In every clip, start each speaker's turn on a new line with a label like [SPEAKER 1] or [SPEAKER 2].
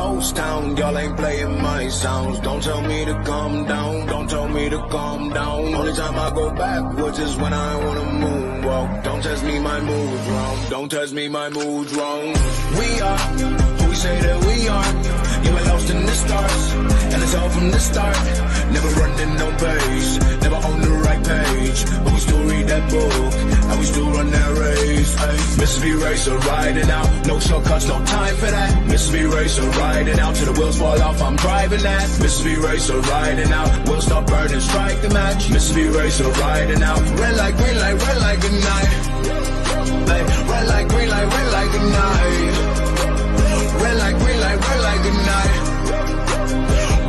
[SPEAKER 1] ghost town. Y'all ain't playing my sounds. Don't tell me to calm down. Don't tell me to calm down. Only time I go backwards is when I wanna moonwalk. Don't test me, my mood's wrong. Don't test me, my mood's wrong. We are who we say that we are. You were lost in the stars, and it's all from the start. Never running no pace, never on the right page, but we still read that book, and we still run that race. Ay. Mississippi racer riding out, no shortcuts, no time for that. Mississippi racer riding out till the wheels fall off. I'm driving that. Mississippi racer riding out, we'll stop burning, strike the match. Mississippi racer riding out, red light, green light, red light, good night. Ay. Red light, green light, red light, good night. Red light, green light, red light, good night.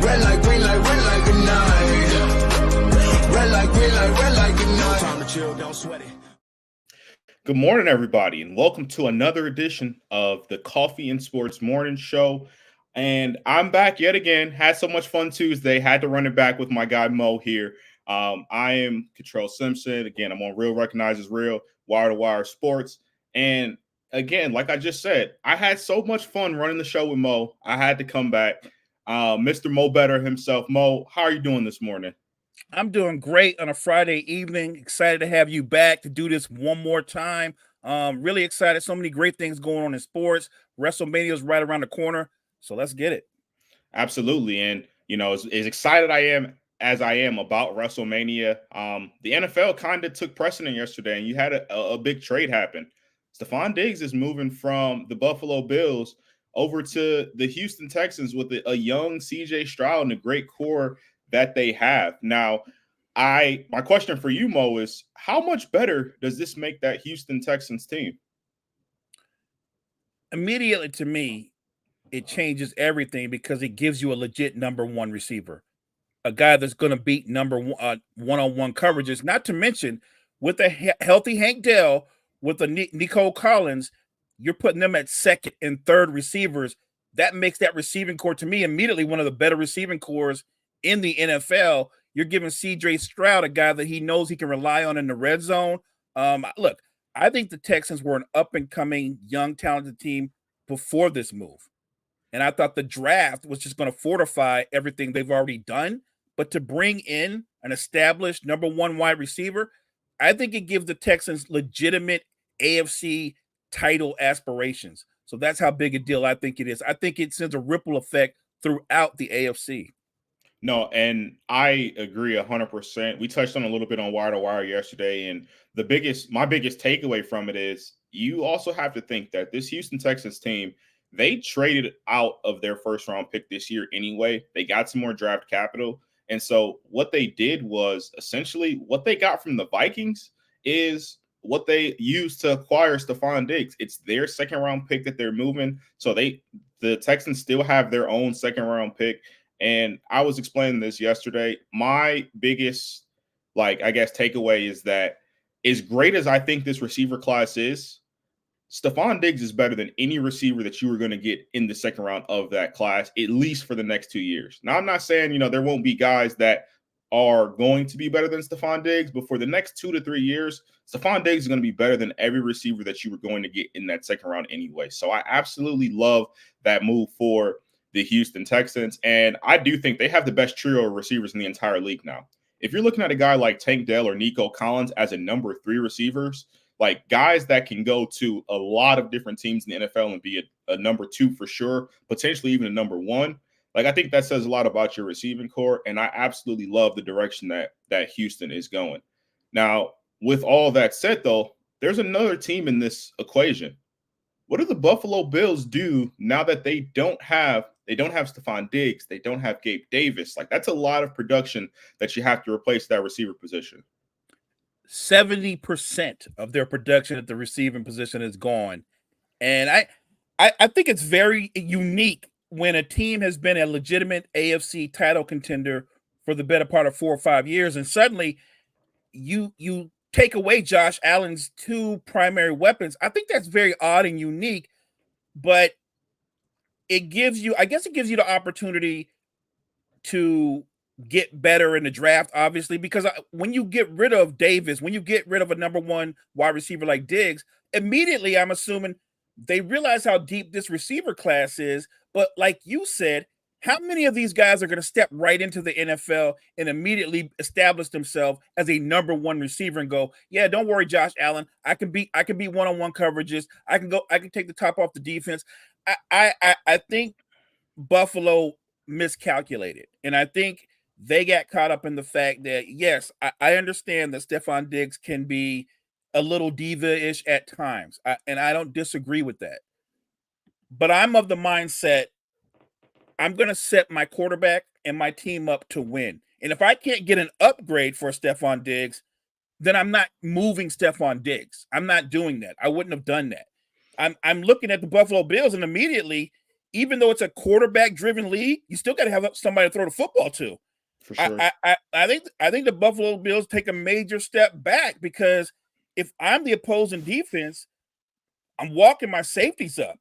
[SPEAKER 1] Red light, green light, red light, good night. Red light, green light, red light, good night. Time to chill, don't sweat it.
[SPEAKER 2] Good morning, everybody, and welcome to another edition of the Coffee and Sports Morning Show. And I'm back yet again. Had so much fun Tuesday. Had to run it back with my guy Mo here. I am Catrell Simpson. Again, I'm on Real Recognizes Real, Wire to Wire Sports. And again, like I just said, I had so much fun running the show with Mo. I had to come back. Mr. Mo Better himself. Mo, how are you doing this morning?
[SPEAKER 3] I'm doing great on a Friday evening. Excited to have you back to do this one more time. Really excited. So many great things going on in sports. WrestleMania is right around the corner. So let's get it.
[SPEAKER 2] Absolutely. And, you know, as excited as I am about WrestleMania, the NFL kind of took precedent yesterday, and you had a big trade happen. Stephon Diggs is moving from the Buffalo Bills over to the Houston Texans with a young C.J. Stroud and a great core that they have. Now, my question for you, Mo, is how much better does this make that Houston Texans team?
[SPEAKER 3] Immediately to me, it changes everything because it gives you a legit number one receiver, a guy that's going to beat number one-on-one coverages, not to mention with a healthy Hank Dell, with a Nico Collins, you're putting them at second and third receivers. That makes that receiving core, to me, immediately one of the better receiving cores in the NFL. You're giving C.J. Stroud a guy that he knows he can rely on in the red zone. Look, I think the Texans were an up-and-coming, young, talented team before this move. And I thought the draft was just going to fortify everything they've already done. But to bring in an established number one wide receiver, I think it gives the Texans legitimate AFC title aspirations. So that's how big a deal I think it is. I think it sends a ripple effect throughout the AFC.
[SPEAKER 2] No, and I agree 100%. We touched on a little bit on Wire to Wire yesterday, and my biggest takeaway from it is you also have to think that this Houston Texans team, they traded out of their first round pick this year anyway. They got some more draft capital. And so what they did was essentially what they got from the Vikings is what they used to acquire Stephon Diggs. It's their second round pick that they're moving. So the Texans still have their own second round pick. And I was explaining this yesterday. My biggest, takeaway is that as great as I think this receiver class is, Stephon Diggs is better than any receiver that you were going to get in the second round of that class, at least for the next 2 years. Now, I'm not saying, there won't be guys that are going to be better than Stephon Diggs, but for the next 2 to 3 years, Stephon Diggs is going to be better than every receiver that you were going to get in that second round anyway. So I absolutely love that move for the Houston Texans, and I do think they have the best trio of receivers in the entire league now. If you're looking at a guy like Tank Dell or Nico Collins as a number 3 receivers, like guys that can go to a lot of different teams in the NFL and be a number 2 for sure, potentially even a number 1. Like, I think that says a lot about your receiving core, and I absolutely love the direction that Houston is going. Now, with all that said, though, there's another team in this equation. What do the Buffalo Bills do now that they don't have Stephon Diggs, they don't have Gabe Davis? Like, that's a lot of production that you have to replace that receiver position.
[SPEAKER 3] 70% of their production at the receiving position is gone. And I think it's very unique when a team has been a legitimate AFC title contender for the better part of 4 or 5 years, and suddenly you take away Josh Allen's 2 primary weapons. I think that's very odd and unique, but it gives you the opportunity to get better in the draft, obviously, because when you get rid of Davis, when you get rid of a number 1 wide receiver like Diggs, immediately I'm assuming they realize how deep this receiver class is. But like you said, how many of these guys are going to step right into the NFL and immediately establish themselves as a number one receiver and go, yeah, don't worry, Josh Allen. I can be one-on-one coverages. I can take the top off the defense. I think Buffalo miscalculated. And I think they got caught up in the fact that, yes, I understand that Stephon Diggs can be a little diva-ish at times. And I don't disagree with that. But I'm of the mindset, I'm going to set my quarterback and my team up to win. And if I can't get an upgrade for Stephon Diggs, then I'm not moving Stephon Diggs. I'm not doing that. I wouldn't have done that. I'm looking at the Buffalo Bills, and immediately, even though it's a quarterback-driven league, you still got to have somebody to throw the football to.
[SPEAKER 2] For sure.
[SPEAKER 3] I think the Buffalo Bills take a major step back, because if I'm the opposing defense, I'm walking my safeties up.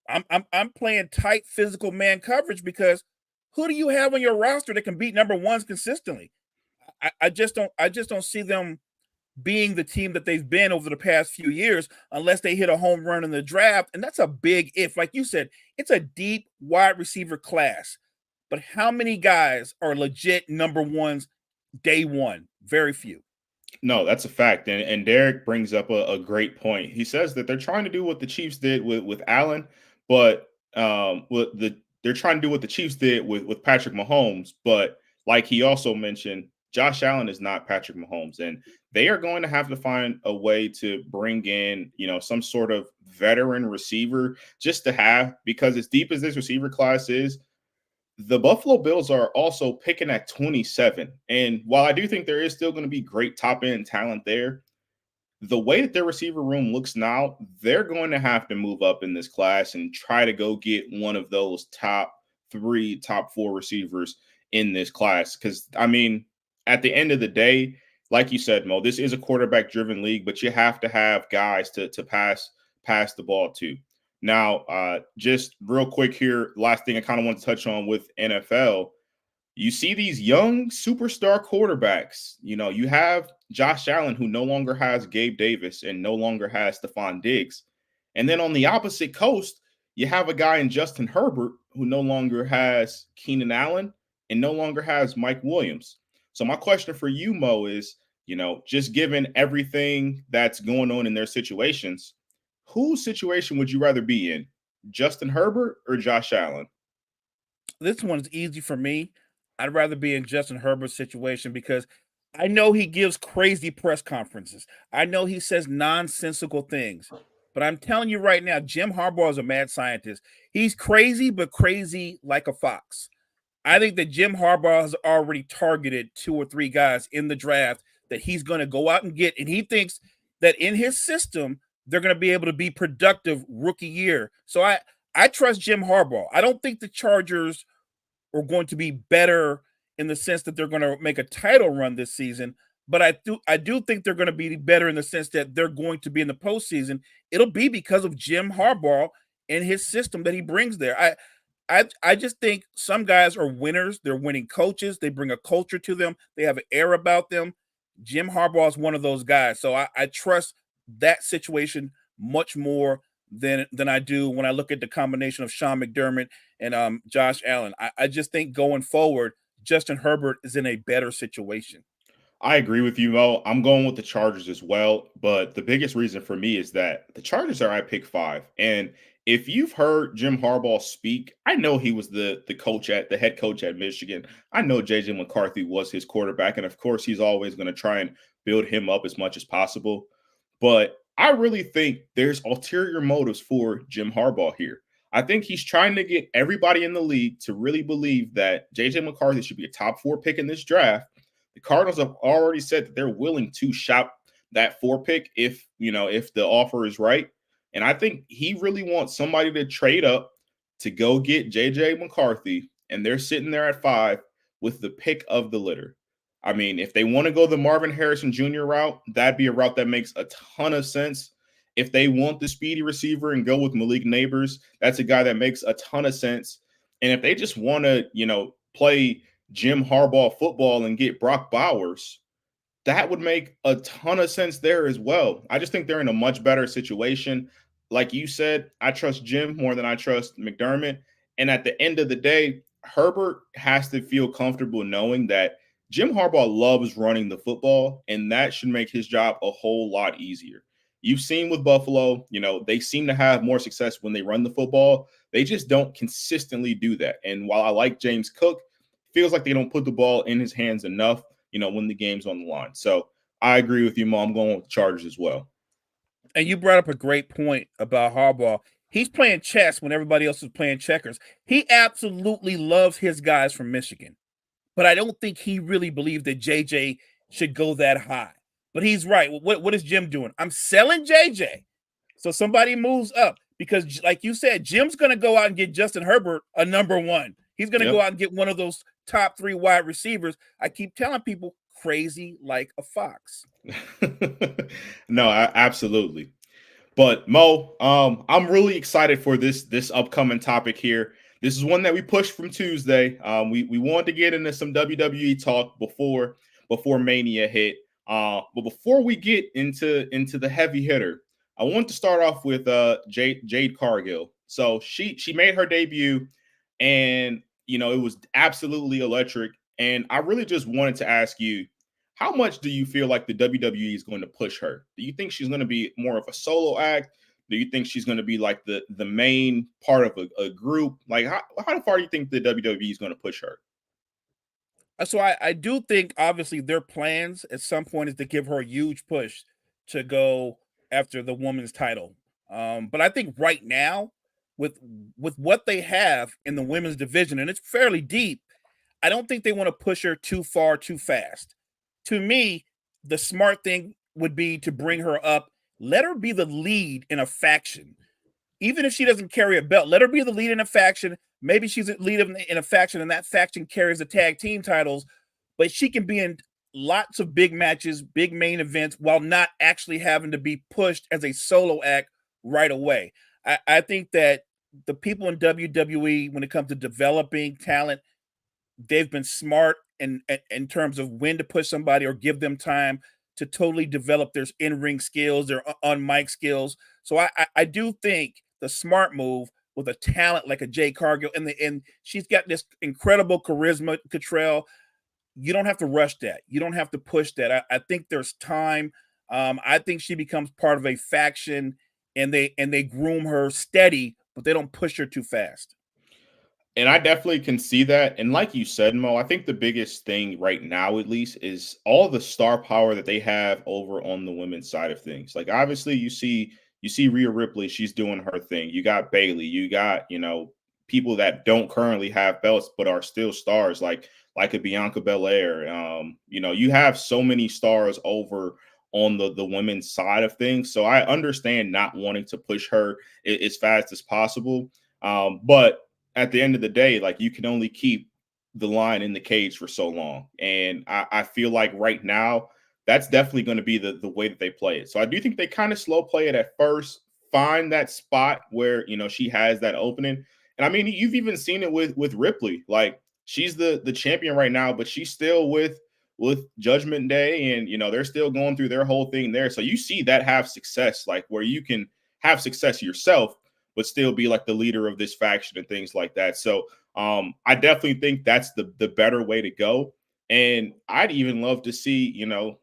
[SPEAKER 3] I'm playing tight physical man coverage, because who do you have on your roster that can beat number ones consistently? I just don't see them being the team that they've been over the past few years, unless they hit a home run in the draft. And that's a big if. Like you said, it's a deep wide receiver class. But how many guys are legit number ones day one? Very few.
[SPEAKER 2] No, that's a fact. And Derek brings up a great point. He says that they're trying to do what the Chiefs did with Allen, but they're trying to do what the Chiefs did with Patrick Mahomes. But like he also mentioned, Josh Allen is not Patrick Mahomes, and they are going to have to find a way to bring in, some sort of veteran receiver just to have, because as deep as this receiver class is, the Buffalo Bills are also picking at 27. And while I do think there is still going to be great top end talent there, the way that their receiver room looks now, they're going to have to move up in this class and try to go get one of those top 3, top 4 receivers in this class. Because, at the end of the day, like you said, Mo, this is a quarterback driven league, but you have to have guys to pass the ball to. Now, just real quick here, last thing I kind of want to touch on with NFL, you see these young superstar quarterbacks. You have Josh Allen, who no longer has Gabe Davis and no longer has Stephon Diggs. And then on the opposite coast, you have a guy in Justin Herbert who no longer has Keenan Allen and no longer has Mike Williams. So my question for you, Mo, is, just given everything that's going on in their situations, whose situation would you rather be in, Justin Herbert or Josh Allen?
[SPEAKER 3] This one's easy for me. I'd rather be in Justin Herbert's situation, because I know he gives crazy press conferences. I know he says nonsensical things. But I'm telling you right now, Jim Harbaugh is a mad scientist. He's crazy, but crazy like a fox. I think that Jim Harbaugh has already targeted 2 or 3 guys in the draft that he's going to go out and get. And he thinks that in his system, they're going to be able to be productive rookie year. So I trust Jim Harbaugh. I don't think the Chargers are going to be better in the sense that they're going to make a title run this season, but I do think they're going to be better in the sense that they're going to be in the postseason. It'll be because of Jim Harbaugh and his system that he brings there. I just think some guys are winners. They're winning coaches. They bring a culture to them. They have an air about them. Jim Harbaugh is one of those guys. So I trust that situation much more than I do when I look at the combination of Sean McDermott and Josh Allen. I just think going forward, Justin Herbert is in a better situation.
[SPEAKER 2] I agree with you, Mo. I'm going with the Chargers as well. But the biggest reason for me is that the Chargers are at pick 5. And if you've heard Jim Harbaugh speak, I know he was the head coach at Michigan. I know JJ McCarthy was his quarterback. And of course, he's always going to try and build him up as much as possible. But I really think there's ulterior motives for Jim Harbaugh here. I think he's trying to get everybody in the league to really believe that JJ McCarthy should be a top 4 pick in this draft. The Cardinals have already said that they're willing to shop that 4 pick if the offer is right. And I think he really wants somebody to trade up to go get JJ McCarthy, and they're sitting there at 5 with the pick of the litter. If they want to go the Marvin Harrison Jr. route, that'd be a route that makes a ton of sense. If they want the speedy receiver and go with Malik Neighbors, that's a guy that makes a ton of sense. And if they just want to, play Jim Harbaugh football and get Brock Bowers, that would make a ton of sense there as well. I just think they're in a much better situation. like you said, I trust Jim more than I trust McDermott. And at the end of the day, Herbert has to feel comfortable knowing that Jim Harbaugh loves running the football, and that should make his job a whole lot easier. You've seen with Buffalo, they seem to have more success when they run the football. They just don't consistently do that. And while I like James Cook, feels like they don't put the ball in his hands enough, when the game's on the line. So I agree with you, Mo. I'm going with the Chargers as well.
[SPEAKER 3] And you brought up a great point about Harbaugh. He's playing chess when everybody else is playing checkers. He absolutely loves his guys from Michigan, but I don't think he really believes that JJ should go that high. But he's right. What is Jim doing? I'm selling JJ. So somebody moves up because, like you said, Jim's going to go out and get Justin Herbert a number one. He's going to go out and get one of those top 3 wide receivers. I keep telling people, crazy like a fox.
[SPEAKER 2] No, absolutely. But Mo, I'm really excited for this upcoming topic here. This is one that we pushed from Tuesday. We wanted to get into some WWE talk before Mania hit. But before we get into the heavy hitter, I want to start off with Jade Cargill. So she made her debut, and it was absolutely electric. And I really just wanted to ask you, how much do you feel like the WWE is going to push her? Do you think she's going to be more of a solo act? Do you think she's going to be like the main part of a group? Like, how far do you think the WWE is going to push her?
[SPEAKER 3] So I do think, obviously, their plans at some point is to give her a huge push to go after the women's title. But I think right now, with what they have in the women's division, and it's fairly deep, I don't think they want to push her too far too fast. To me, the smart thing would be to bring her up, let her be the lead in a faction. Even if she doesn't carry a belt, let her be the lead in a faction. Maybe she's a lead in a faction, and that faction carries the tag team titles, but she can be in lots of big matches, big main events, while not actually having to be pushed as a solo act right away. I think that the people in WWE, when it comes to developing talent, they've been smart in terms of when to push somebody or give them time to totally develop their in-ring skills, their on-mic skills. So I do think the smart move with a talent like a Jade Cargill, and she's got this incredible charisma, Catrell. You don't have to rush that. You don't have to push that. I think there's time. I think she becomes part of a faction, and they groom her steady, but they don't push her too fast.
[SPEAKER 2] And I definitely can see that. And like you said, Mo, I think the biggest thing right now, at least, is all the star power that they have over on the women's side of things. Like, obviously, you see Rhea Ripley, she's doing her thing. You got Bayley, you got, people that don't currently have belts but are still stars, like a Bianca Belair. You have so many stars over on the women's side of things. So I understand not wanting to push her as fast as possible. But at the end of the day, like, you can only keep the line in the cage for so long. And I feel like right now, that's definitely going to be the way that they play it. So I do think they kind of slow play it at first, find that spot where, she has that opening. And I mean, you've even seen it with Ripley. Like, she's the champion right now, but she's still with Judgment Day, and, they're still going through their whole thing there. So you see that have success, like where you can have success yourself, but still be like the leader of this faction and things like that. So I definitely think that's the better way to go. And I'd even love to see,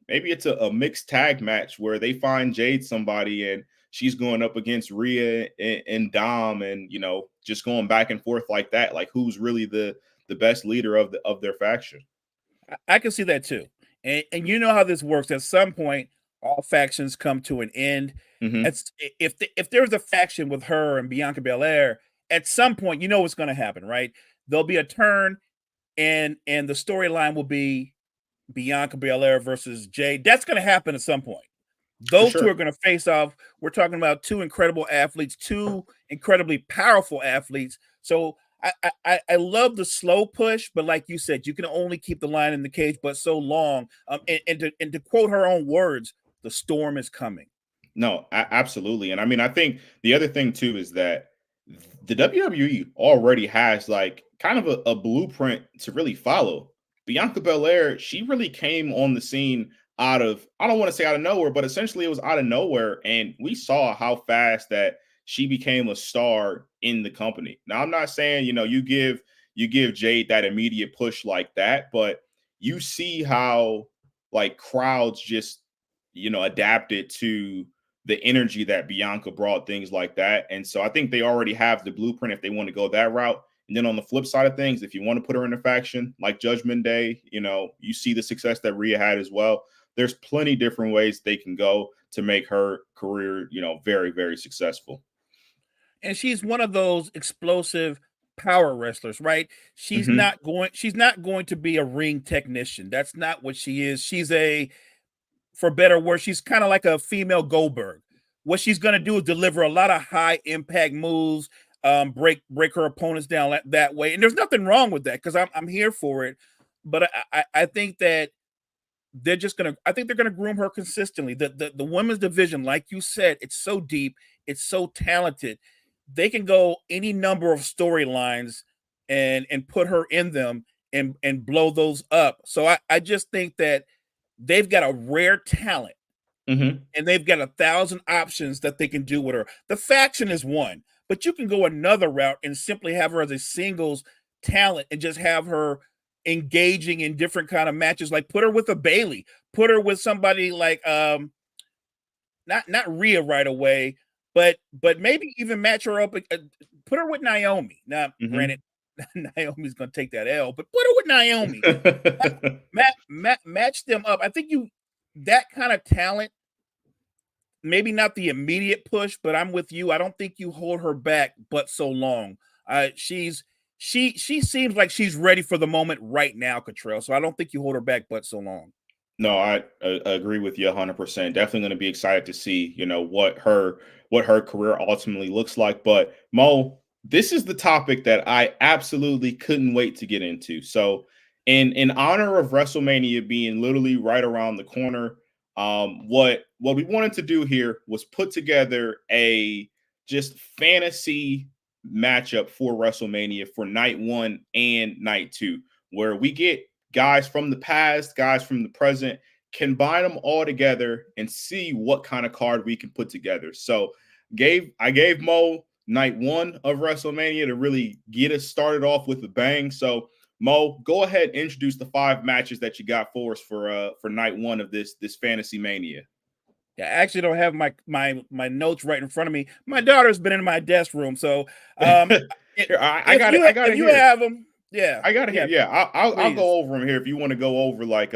[SPEAKER 2] maybe it's a mixed tag match where they find Jade somebody and she's going up against Rhea and Dom, and, just going back and forth like that. Like, who's really the best leader of their faction?
[SPEAKER 3] I can see that too. And you know how this works. At some point, all factions come to an end.
[SPEAKER 2] Mm-hmm.
[SPEAKER 3] If there's a faction with her and Bianca Belair, at some point, you know what's going to happen, right? There'll be a turn, and the storyline will be Bianca Belair versus Jade. That's going to happen at some point. Those two are going to face off. We're talking about two incredible athletes, two incredibly powerful athletes. So I love the slow push, but like you said, you can only keep the line in the cage but so long. And to quote her own words, the storm is coming.
[SPEAKER 2] No, absolutely. And I mean, I think the other thing too is that the WWE already has like kind of a blueprint to really follow. Bianca Belair, she really came on the scene out of, I don't want to say out of nowhere, but essentially it was out of nowhere. And we saw how fast that she became a star in the company. Now, I'm not saying, you give Jade that immediate push like that, but you see how like crowds just, adapted to the energy that Bianca brought, things like that. And so I think they already have the blueprint if they want to go that route. And then on the flip side of things, if you want to put her in a faction like Judgment Day, you see the success that Rhea had as well. There's plenty different ways they can go to make her career, very, very successful.
[SPEAKER 3] And she's one of those explosive power wrestlers, right? She's
[SPEAKER 2] Mm-hmm.
[SPEAKER 3] not going to be a ring technician. That's not what she is. She's for better word, she's kind of like a female Goldberg. What she's going to do is deliver a lot of high impact moves, break her opponents down that way. And there's nothing wrong with that because I'm here for it. But I think that they're gonna groom her consistently. The women's division, like you said, it's so deep, it's so talented. They can go any number of storylines and put her in them and blow those up. So I just think that they've got a rare talent.
[SPEAKER 2] Mm-hmm.
[SPEAKER 3] And they've got 1,000 options that they can do with her. The faction is one, but you can go another route and simply have her as a singles talent and just have her engaging in different kind of matches. Like put her with a Bailey, put her with somebody like not Rhea right away, but maybe even match her up. Put her with Naomi. Now, granted, Naomi's gonna take that L, but put her with Naomi. Match them up. I think that kind of talent. Maybe not the immediate push, but I'm with you. I don't think you hold her back but so long. She seems like she's ready for the moment right now, Catrell. So I don't think you hold her back but so long.
[SPEAKER 2] No, I agree with you 100%. Definitely going to be excited to see, what her career ultimately looks like. But Mo, this is the topic that I absolutely couldn't wait to get into. So, in honor of WrestleMania being literally right around the corner, what we wanted to do here was put together a just fantasy matchup for WrestleMania for night 1 and night 2, where we get guys from the past, guys from the present, combine them all together and see what kind of card we can put together. So I gave Mo night 1 of WrestleMania to really get us started off with a bang. So Mo, go ahead and introduce the 5 matches that you got for us for night 1 of this Fantasy Mania.
[SPEAKER 3] Yeah, I actually don't have my notes right in front of me. My daughter's been in my desk room, so
[SPEAKER 2] I got it.
[SPEAKER 3] You have them. Yeah,
[SPEAKER 2] I got it here. Yeah, I'll go over them here if you want to go over like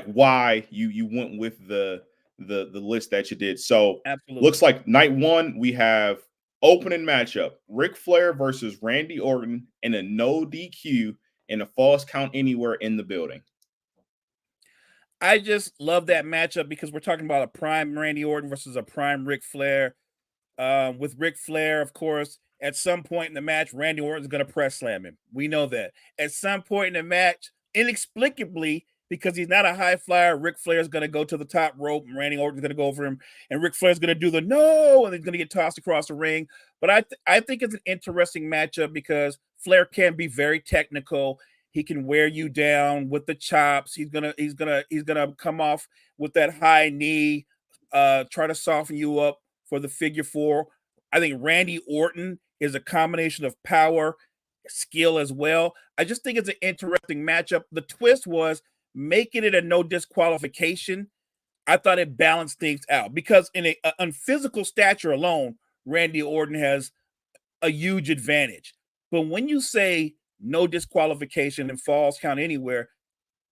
[SPEAKER 2] why you went with the list that you did. So
[SPEAKER 3] absolutely.
[SPEAKER 2] Looks like night 1 we have opening matchup: Ric Flair versus Randy Orton in a no DQ and a false count anywhere in the building.
[SPEAKER 3] I just love that matchup because we're talking about a prime Randy Orton versus a prime Ric Flair. With Ric Flair, of course, at some point in the match, Randy Orton's going to press slam him. We know that. At some point in the match, inexplicably, because he's not a high flyer, Ric Flair's going to go to the top rope, and Randy Orton's going to go over him, and Ric Flair's going to do the no, and he's going to get tossed across the ring. But I think it's an interesting matchup because Flair can be very technical. He can wear you down with the chops. He's gonna come off with that high knee, try to soften you up for the figure 4. I think Randy Orton is a combination of power, skill as well. I just think it's an interesting matchup. The twist was making it a no disqualification. I thought it balanced things out because on physical stature alone, Randy Orton has a huge advantage. But when you say no disqualification and falls count anywhere,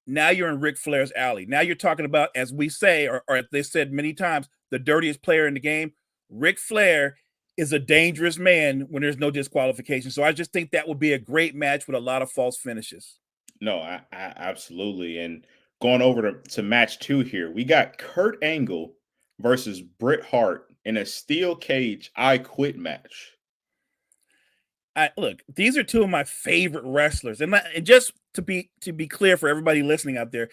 [SPEAKER 3] now you're in Ric Flair's alley. Now you're talking about, as we say, or as they said many times, the dirtiest player in the game. Ric Flair is a dangerous man when there's no disqualification. So I just think that would be a great match with a lot of false finishes.
[SPEAKER 2] No, I absolutely. And going over to match 2 here, we got Kurt Angle versus Bret Hart in a steel cage I Quit match.
[SPEAKER 3] Look, these are 2 of my favorite wrestlers, and just to be clear for everybody listening out there,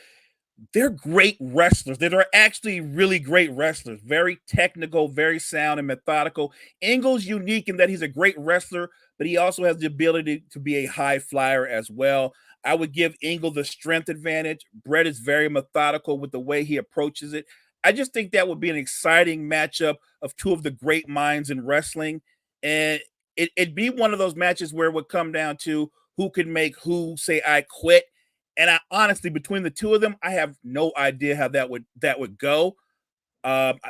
[SPEAKER 3] they're great wrestlers. They're actually really great wrestlers, very technical, very sound and methodical. Angle's unique in that he's a great wrestler, but he also has the ability to be a high flyer as well. I would give Angle the strength advantage. Bret is very methodical with the way he approaches it. I just think that would be an exciting matchup of two of the great minds in wrestling, and it'd be one of those matches where it would come down to who could make who say I quit. And I honestly, between the two of them, I have no idea how that would go.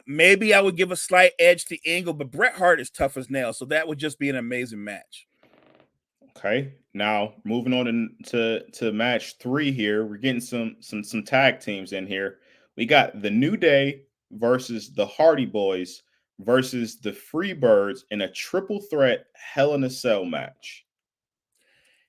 [SPEAKER 3] Maybe I would give a slight edge to Angle, but Bret Hart is tough as nails, so that would just be an amazing match.
[SPEAKER 2] Okay, now moving on to match 3 here. We're getting some tag teams in here. We got the New Day versus the Hardy Boys versus the Freebirds in a triple threat Hell in a Cell match.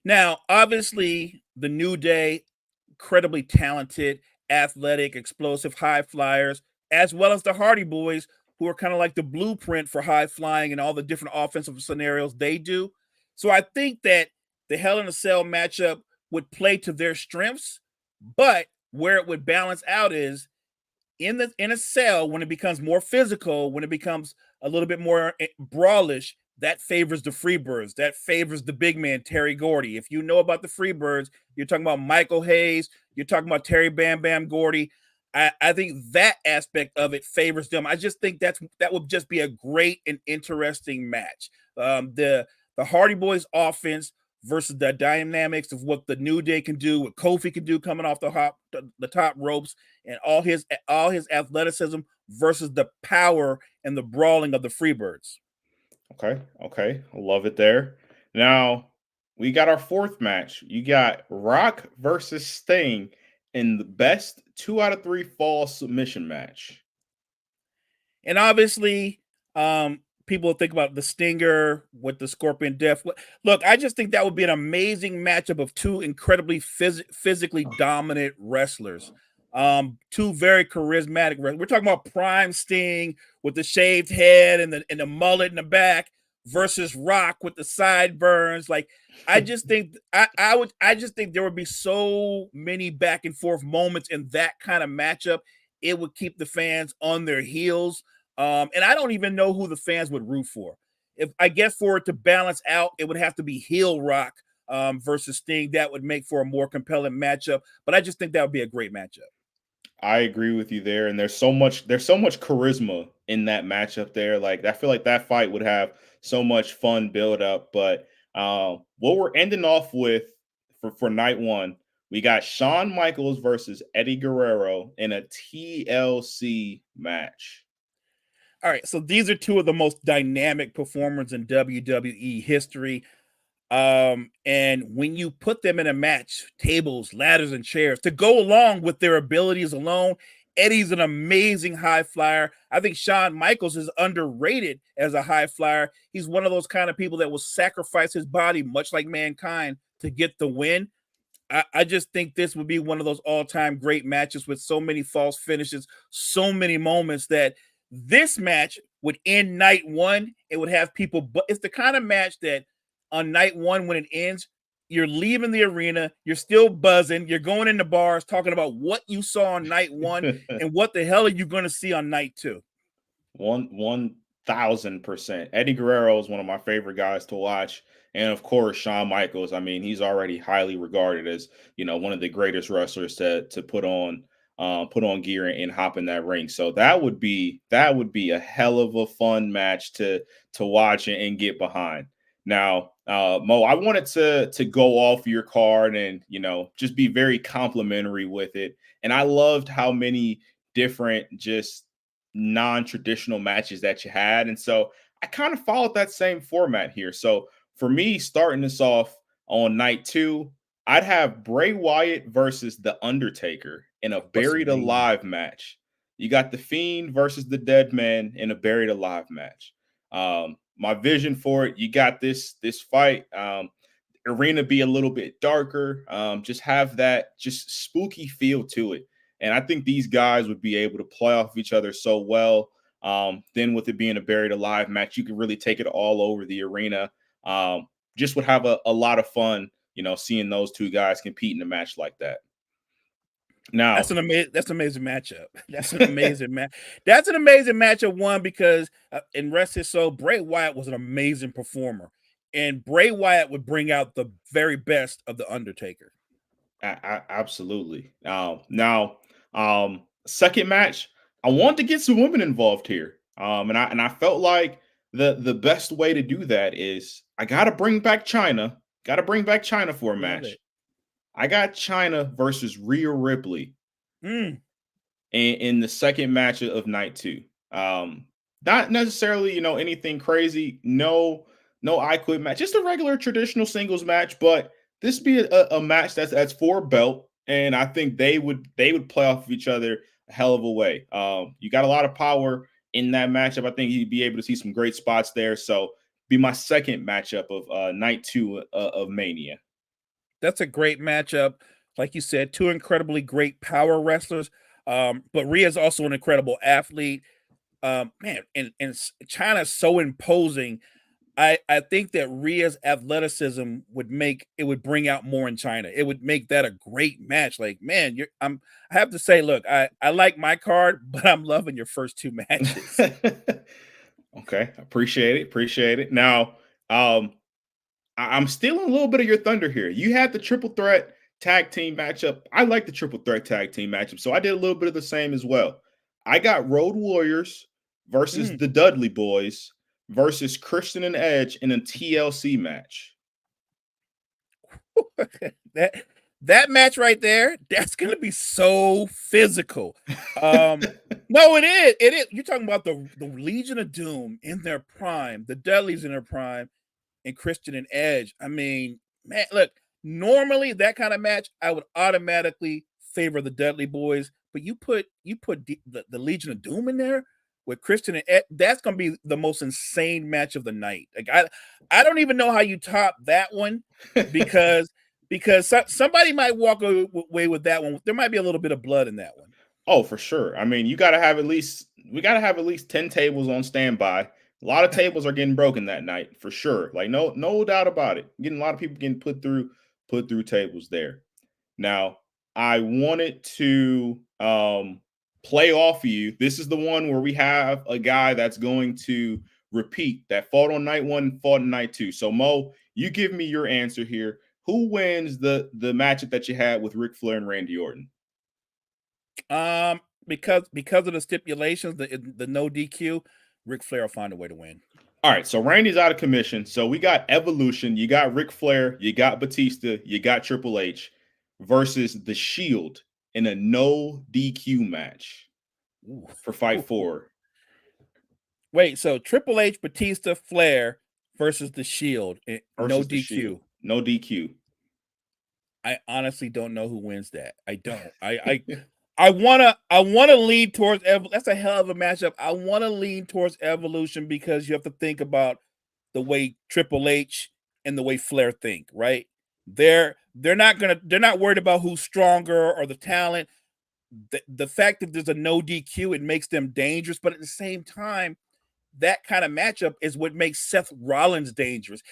[SPEAKER 3] Now, obviously, the New Day, incredibly talented, athletic, explosive, high flyers, as well as the Hardy Boys, who are kind of like the blueprint for high flying and all the different offensive scenarios they do. So I think that the Hell in a Cell matchup would play to their strengths, but where it would balance out is in a cell, when it becomes more physical, when it becomes a little bit more brawlish, that favors the Freebirds. That favors the big man, Terry Gordy. If you know about the Freebirds, you're talking about Michael Hayes, you're talking about Terry Bam Bam Gordy. I think that aspect of it favors them. I just think that would just be a great and interesting match. The Hardy Boys offense versus the dynamics of what the New Day can do, what Kofi can do coming off the top ropes, and all his athleticism versus the power and the brawling of the Freebirds.
[SPEAKER 2] Okay, I love it there. Now we got our 4th match. You got Rock versus Sting in the best 2 out of 3 fall submission match.
[SPEAKER 3] And obviously, people think about the Stinger with the Scorpion Death. Look, I just think that would be an amazing matchup of two incredibly physically dominant wrestlers. Two very charismatic wrestlers. We're talking about prime Sting with the shaved head and the mullet in the back versus Rock with the sideburns. Like, I just think I just think there would be so many back and forth moments in that kind of matchup. It would keep the fans on their heels. And I don't even know who the fans would root for. If I guess for it to balance out, it would have to be heel Rock versus Sting. That would make for a more compelling matchup. But I just think that would be a great matchup.
[SPEAKER 2] I agree with you there, and there's so much charisma in that matchup there. Like, I feel like that fight would have so much fun build up. But what we're ending off with for night 1, we got Shawn Michaels versus Eddie Guerrero in a TLC match.
[SPEAKER 3] All right, so these are two of the most dynamic performers in WWE history. And when you put them in a match, tables, ladders, and chairs to go along with their abilities alone, Eddie's an amazing high flyer. I think Shawn Michaels is underrated as a high flyer. He's one of those kind of people that will sacrifice his body, much like Mankind, to get the win. I just think this would be one of those all-time great matches with so many false finishes, so many moments that this match would end night 1. It would have people, but it's the kind of match that on night 1, when it ends, you're leaving the arena, you're still buzzing, you're going into bars talking about what you saw on night 1 and what the hell are you going to see on night 2.
[SPEAKER 2] 1,000%. Eddie Guerrero is one of my favorite guys to watch. And of course, Shawn Michaels. I mean, he's already highly regarded as, one of the greatest wrestlers to put on gear and hop in that ring. So that would be a hell of a fun match to watch and get behind. Now, Mo, I wanted to go off your card and, just be very complimentary with it. And I loved how many different just non-traditional matches that you had. And so I kind of followed that same format here. So for me, starting this off on night 2, I'd have Bray Wyatt versus The Undertaker in a Buried Alive match. You got The Fiend versus the Dead Man in a Buried Alive match. My vision for it, you got this fight, arena be a little bit darker, just have that just spooky feel to it. And I think these guys would be able to play off each other so well. Then with it being a Buried Alive match, you could really take it all over the arena. Just would have a lot of fun, seeing those two guys compete in a match like that. Now
[SPEAKER 3] that's an amazing matchup. That's an amazing match. That's an amazing matchup. One, because in rest his soul, Bray Wyatt was an amazing performer, and Bray Wyatt would bring out the very best of the Undertaker.
[SPEAKER 2] Absolutely. Now, second match, I want to get some women involved here. And I felt like the best way to do that is I gotta bring back China. Gotta bring back China for a
[SPEAKER 3] Love
[SPEAKER 2] match.
[SPEAKER 3] it.
[SPEAKER 2] I got China versus Rhea Ripley
[SPEAKER 3] Mm.
[SPEAKER 2] in the second match of night two. Not necessarily, anything crazy. No, I quit match. Just a regular traditional singles match, but this be a match that's for a belt, and I think they would play off of each other a hell of a way. You got a lot of power in that matchup. I think you'd be able to see some great spots there. So be my second matchup of night two of Mania.
[SPEAKER 3] That's a great matchup. Like you said, two incredibly great power wrestlers. But Rhea's also an incredible athlete. Man, and China's so imposing. I think that Rhea's athleticism would bring out more in China. It would make that a great match. Like, man, I have to say, look, I like my card, but I'm loving your first two matches.
[SPEAKER 2] Okay, appreciate it. Now, I'm stealing a little bit of your thunder here. You had the triple threat tag team matchup. I like the triple threat tag team matchup, so I did a little bit of the same as well. I got Road Warriors versus the Dudley Boys versus Christian and Edge in a TLC match.
[SPEAKER 3] that match right there, that's gonna be so physical. No, it is. It is. You're talking about the Legion of Doom in their prime, the Dudleys in their prime, and Christian and Edge. I mean, man, look, normally that kind of match, I would automatically favor the Dudley Boys, but you put the Legion of Doom in there with Christian and Edge, that's gonna be the most insane match of the night. Like I don't even know how you top that one because somebody might walk away with that one. There might be a little bit of blood in that one.
[SPEAKER 2] Oh, for sure. I mean, we got to have at least 10 tables on standby. A lot of tables are getting broken that night for sure. Like no doubt about it. Getting a lot of people getting put through tables there. Now, I wanted to play off of you. This is the one where we have a guy that's going to repeat that fought on night one, fought on night two. So Mo, you give me your answer here. Who wins the matchup that you had with Ric Flair and Randy Orton?
[SPEAKER 3] Because of the stipulations, the no DQ, Ric Flair will find a way to win.
[SPEAKER 2] All right, so Randy's out of commission. So we got Evolution, you got Ric Flair, you got Batista, you got Triple H versus The Shield in a no DQ match for Fight 4.
[SPEAKER 3] Wait, so Triple H, Batista, Flair versus The Shield, no DQ.
[SPEAKER 2] Shield. No DQ.
[SPEAKER 3] I honestly don't know who wins that. I don't. I wanna lean towards that's a hell of a matchup. I want to lean towards Evolution because you have to think about the way Triple H and the way Flair think, right? They're not worried about who's stronger or the talent. The fact that there's a no DQ, it makes them dangerous, but at the same time, that kind of matchup is what makes Seth Rollins dangerous.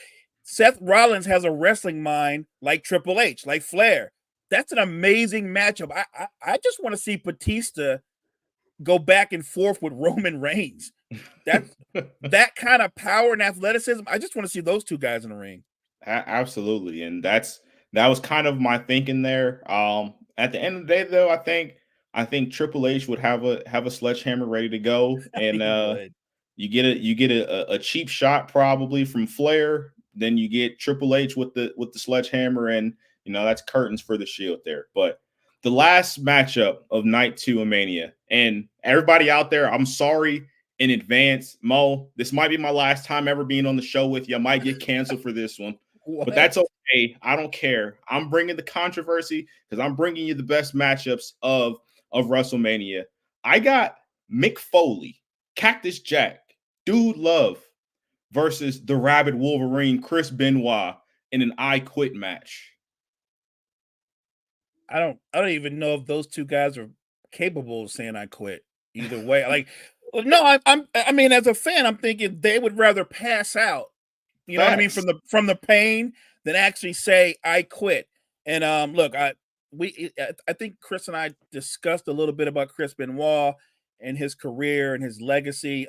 [SPEAKER 3] Seth Rollins has a wrestling mind like Triple H, like Flair. That's an amazing matchup. I just want to see Batista go back and forth with Roman Reigns. That kind of power and athleticism. I just want to see those two guys in the ring.
[SPEAKER 2] Absolutely, and that was kind of my thinking there. At the end of the day, though, I think Triple H would have a sledgehammer ready to go, and you get a cheap shot probably from Flair. Then you get Triple H with the sledgehammer, and that's curtains for the Shield there. But the last matchup of night 2 of Mania, and everybody out there, I'm sorry in advance, Mo. This might be my last time ever being on the show with you. I might get canceled for this one, but that's okay. I don't care. I'm bringing the controversy because I'm bringing you the best matchups of WrestleMania. I got Mick Foley, Cactus Jack, Dude Love versus the Rabid Wolverine, Chris Benoit, in an I Quit match.
[SPEAKER 3] I don't even know if those two guys are capable of saying I quit. Either way, like, no, I mean, as a fan, I'm thinking they would rather pass out. You know what I mean, from the pain than actually say I quit. And look, I think Chris and I discussed a little bit about Chris Benoit and his career and his legacy.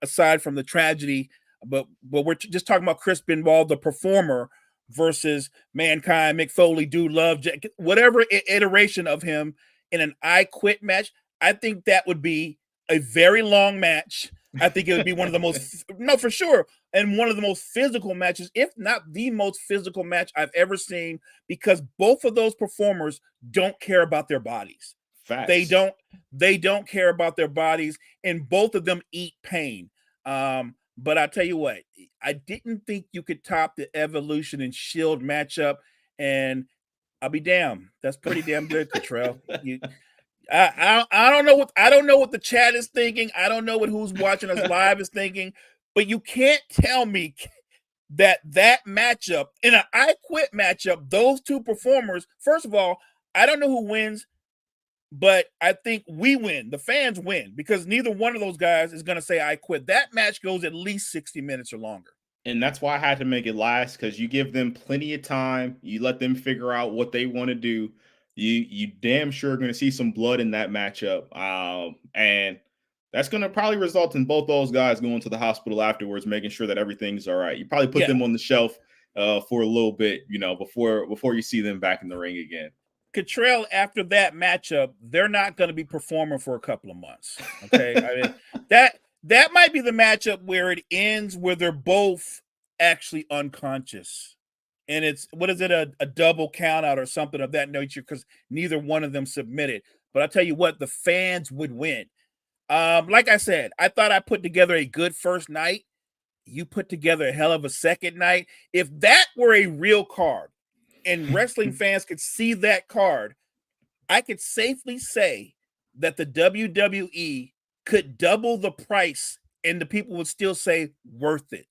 [SPEAKER 3] Aside from the tragedy, but we're just talking about Chris Benoit, the performer, versus Mankind, Mick Foley, Dude Love, whatever iteration of him in an I Quit match. I think that would be a very long match. I think it would be one of the most, no, for sure, and one of the most physical matches, if not the most physical match I've ever seen, because both of those performers don't care about their bodies. They
[SPEAKER 2] Facts.
[SPEAKER 3] don't care about their bodies, and both of them eat pain. But I tell you what, I didn't think you could top the Evolution and Shield matchup, and I'll be damned. That's pretty damn good, Catrell. I don't know what the chat is thinking. I don't know what who's watching us live is thinking, but you can't tell me that matchup in an I Quit matchup, those two performers. First of all, I don't know who wins, but I think we win. The fans win because neither one of those guys is going to say I quit. That match goes at least 60 minutes or longer.
[SPEAKER 2] And that's why I had to make it last, because you give them plenty of time. You let them figure out what they want to do. You damn sure are going to see some blood in that matchup. And that's going to probably result in both those guys going to the hospital afterwards, making sure that everything's all right. You probably put them on the shelf for a little bit, before you see them back in the ring again.
[SPEAKER 3] Catrell, after that matchup, they're not going to be performing for a couple of months. Okay. I mean, that might be the matchup where it ends where they're both actually unconscious. And it's, what is it, a double count out or something of that nature, because neither one of them submitted. But I'll tell you what, the fans would win. Like I said, I thought I put together a good first night. You put together a hell of a second night. If that were a real card and wrestling fans could see that card, I could safely say that the WWE could double the price and the people would still say worth it.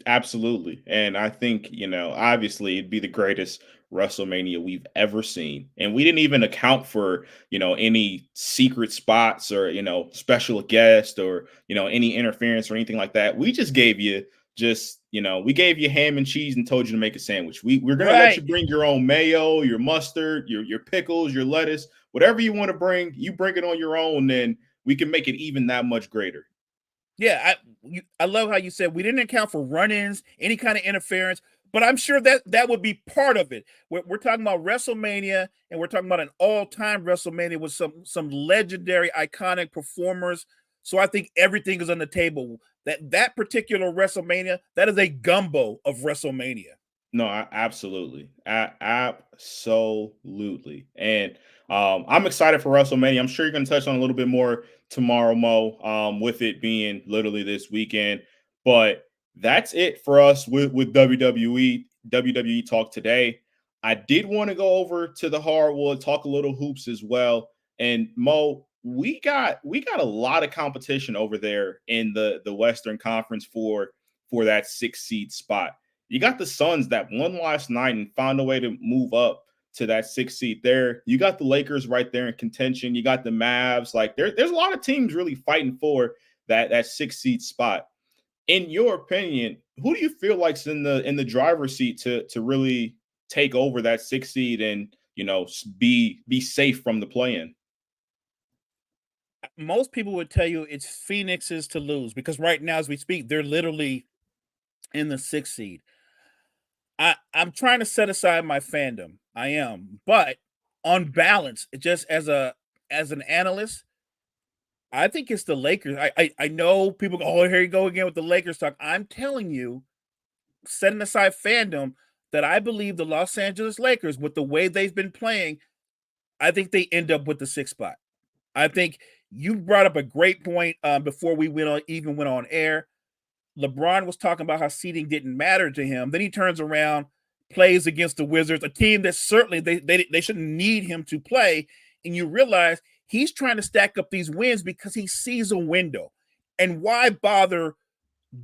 [SPEAKER 2] Absolutely. And I think, obviously it'd be the greatest WrestleMania we've ever seen. And we didn't even account for, any secret spots or, special guests or, any interference or anything like that. We just gave you we gave you ham and cheese and told you to make a sandwich. We're going to let you bring your own mayo, your mustard, your pickles, your lettuce, whatever you want to bring, you bring it on your own, and we can make it even that much greater.
[SPEAKER 3] Yeah, I love how you said we didn't account for run-ins, any kind of interference, but I'm sure that would be part of it. We're talking about WrestleMania, and we're talking about an all-time WrestleMania with some legendary, iconic performers. So I think everything is on the table. That particular WrestleMania, that is a gumbo of WrestleMania.
[SPEAKER 2] No, absolutely. Absolutely. And I'm excited for WrestleMania. I'm sure you're going to touch on a little bit more tomorrow, Mo, with it being literally this weekend. But that's it for us with WWE Talk today. I did want to go over to the hardwood, talk a little hoops as well. And Mo, we got a lot of competition over there in the Western Conference for that 6th seed spot. You got the Suns that won last night and found a way to move up to that 6th seed there. You got the Lakers right there in contention. You got the Mavs. Like there's a lot of teams really fighting for that 6th seed spot. In your opinion, who do you feel like's in the driver's seat to really take over that 6th seed and be safe from the play-in?
[SPEAKER 3] Most people would tell you it's Phoenix's to lose, because right now as we speak, they're literally in the 6th seed. I'm trying to set aside my fandom. I am, but on balance, just as an analyst, I think it's the Lakers. I know people go, oh, here you go again with the Lakers talk. I'm telling you, setting aside fandom, that I believe the Los Angeles Lakers, with the way they've been playing, I think they end up with the 6th spot. I think you brought up a great point before we went on air. LeBron was talking about how seeding didn't matter to him. Then he turns around, plays against the Wizards, a team that certainly they shouldn't need him to play. And you realize he's trying to stack up these wins because he sees a window. And why bother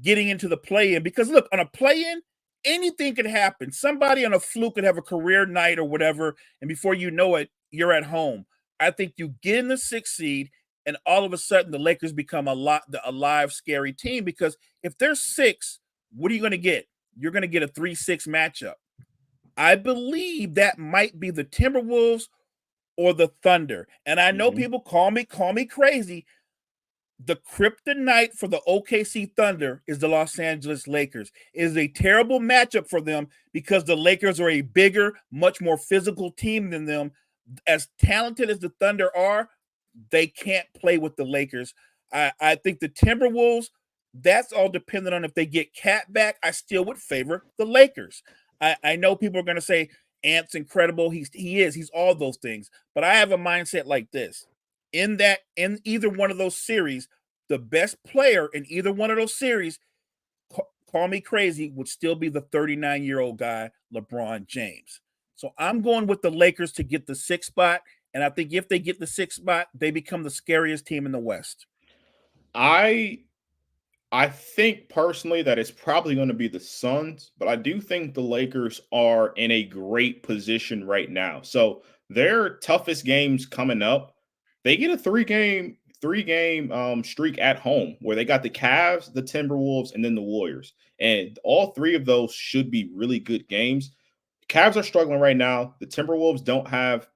[SPEAKER 3] getting into the play-in? Because look, on a play-in, anything could happen. Somebody on a fluke could have a career night or whatever, and before you know it, you're at home. I think you get in the 6th seed, and all of a sudden the Lakers become a live, scary team, because if they're 6, what are you going to get? You're going to get a 3-6 matchup. I believe that might be the Timberwolves or the Thunder. And I know people call me crazy. The kryptonite for the OKC Thunder is the Los Angeles Lakers. It is a terrible matchup for them because the Lakers are a bigger, much more physical team than them. As talented as the Thunder are, they can't play with the Lakers. I think the Timberwolves, that's all dependent on if they get Cat back. I still would favor the Lakers. I know people are going to say Ant's incredible. He's all those things. But I have a mindset like this. In either one of those series, the best player in either one of those series, call me crazy, would still be the 39-year-old guy, LeBron James. So I'm going with the Lakers to get the 6th spot. And I think if they get the 6th spot, they become the scariest team in the West.
[SPEAKER 2] I think personally that it's probably going to be the Suns, but I do think the Lakers are in a great position right now. So their toughest games coming up, they get a three game streak at home where they got the Cavs, the Timberwolves, and then the Warriors. And all three of those should be really good games. Cavs are struggling right now. The Timberwolves don't have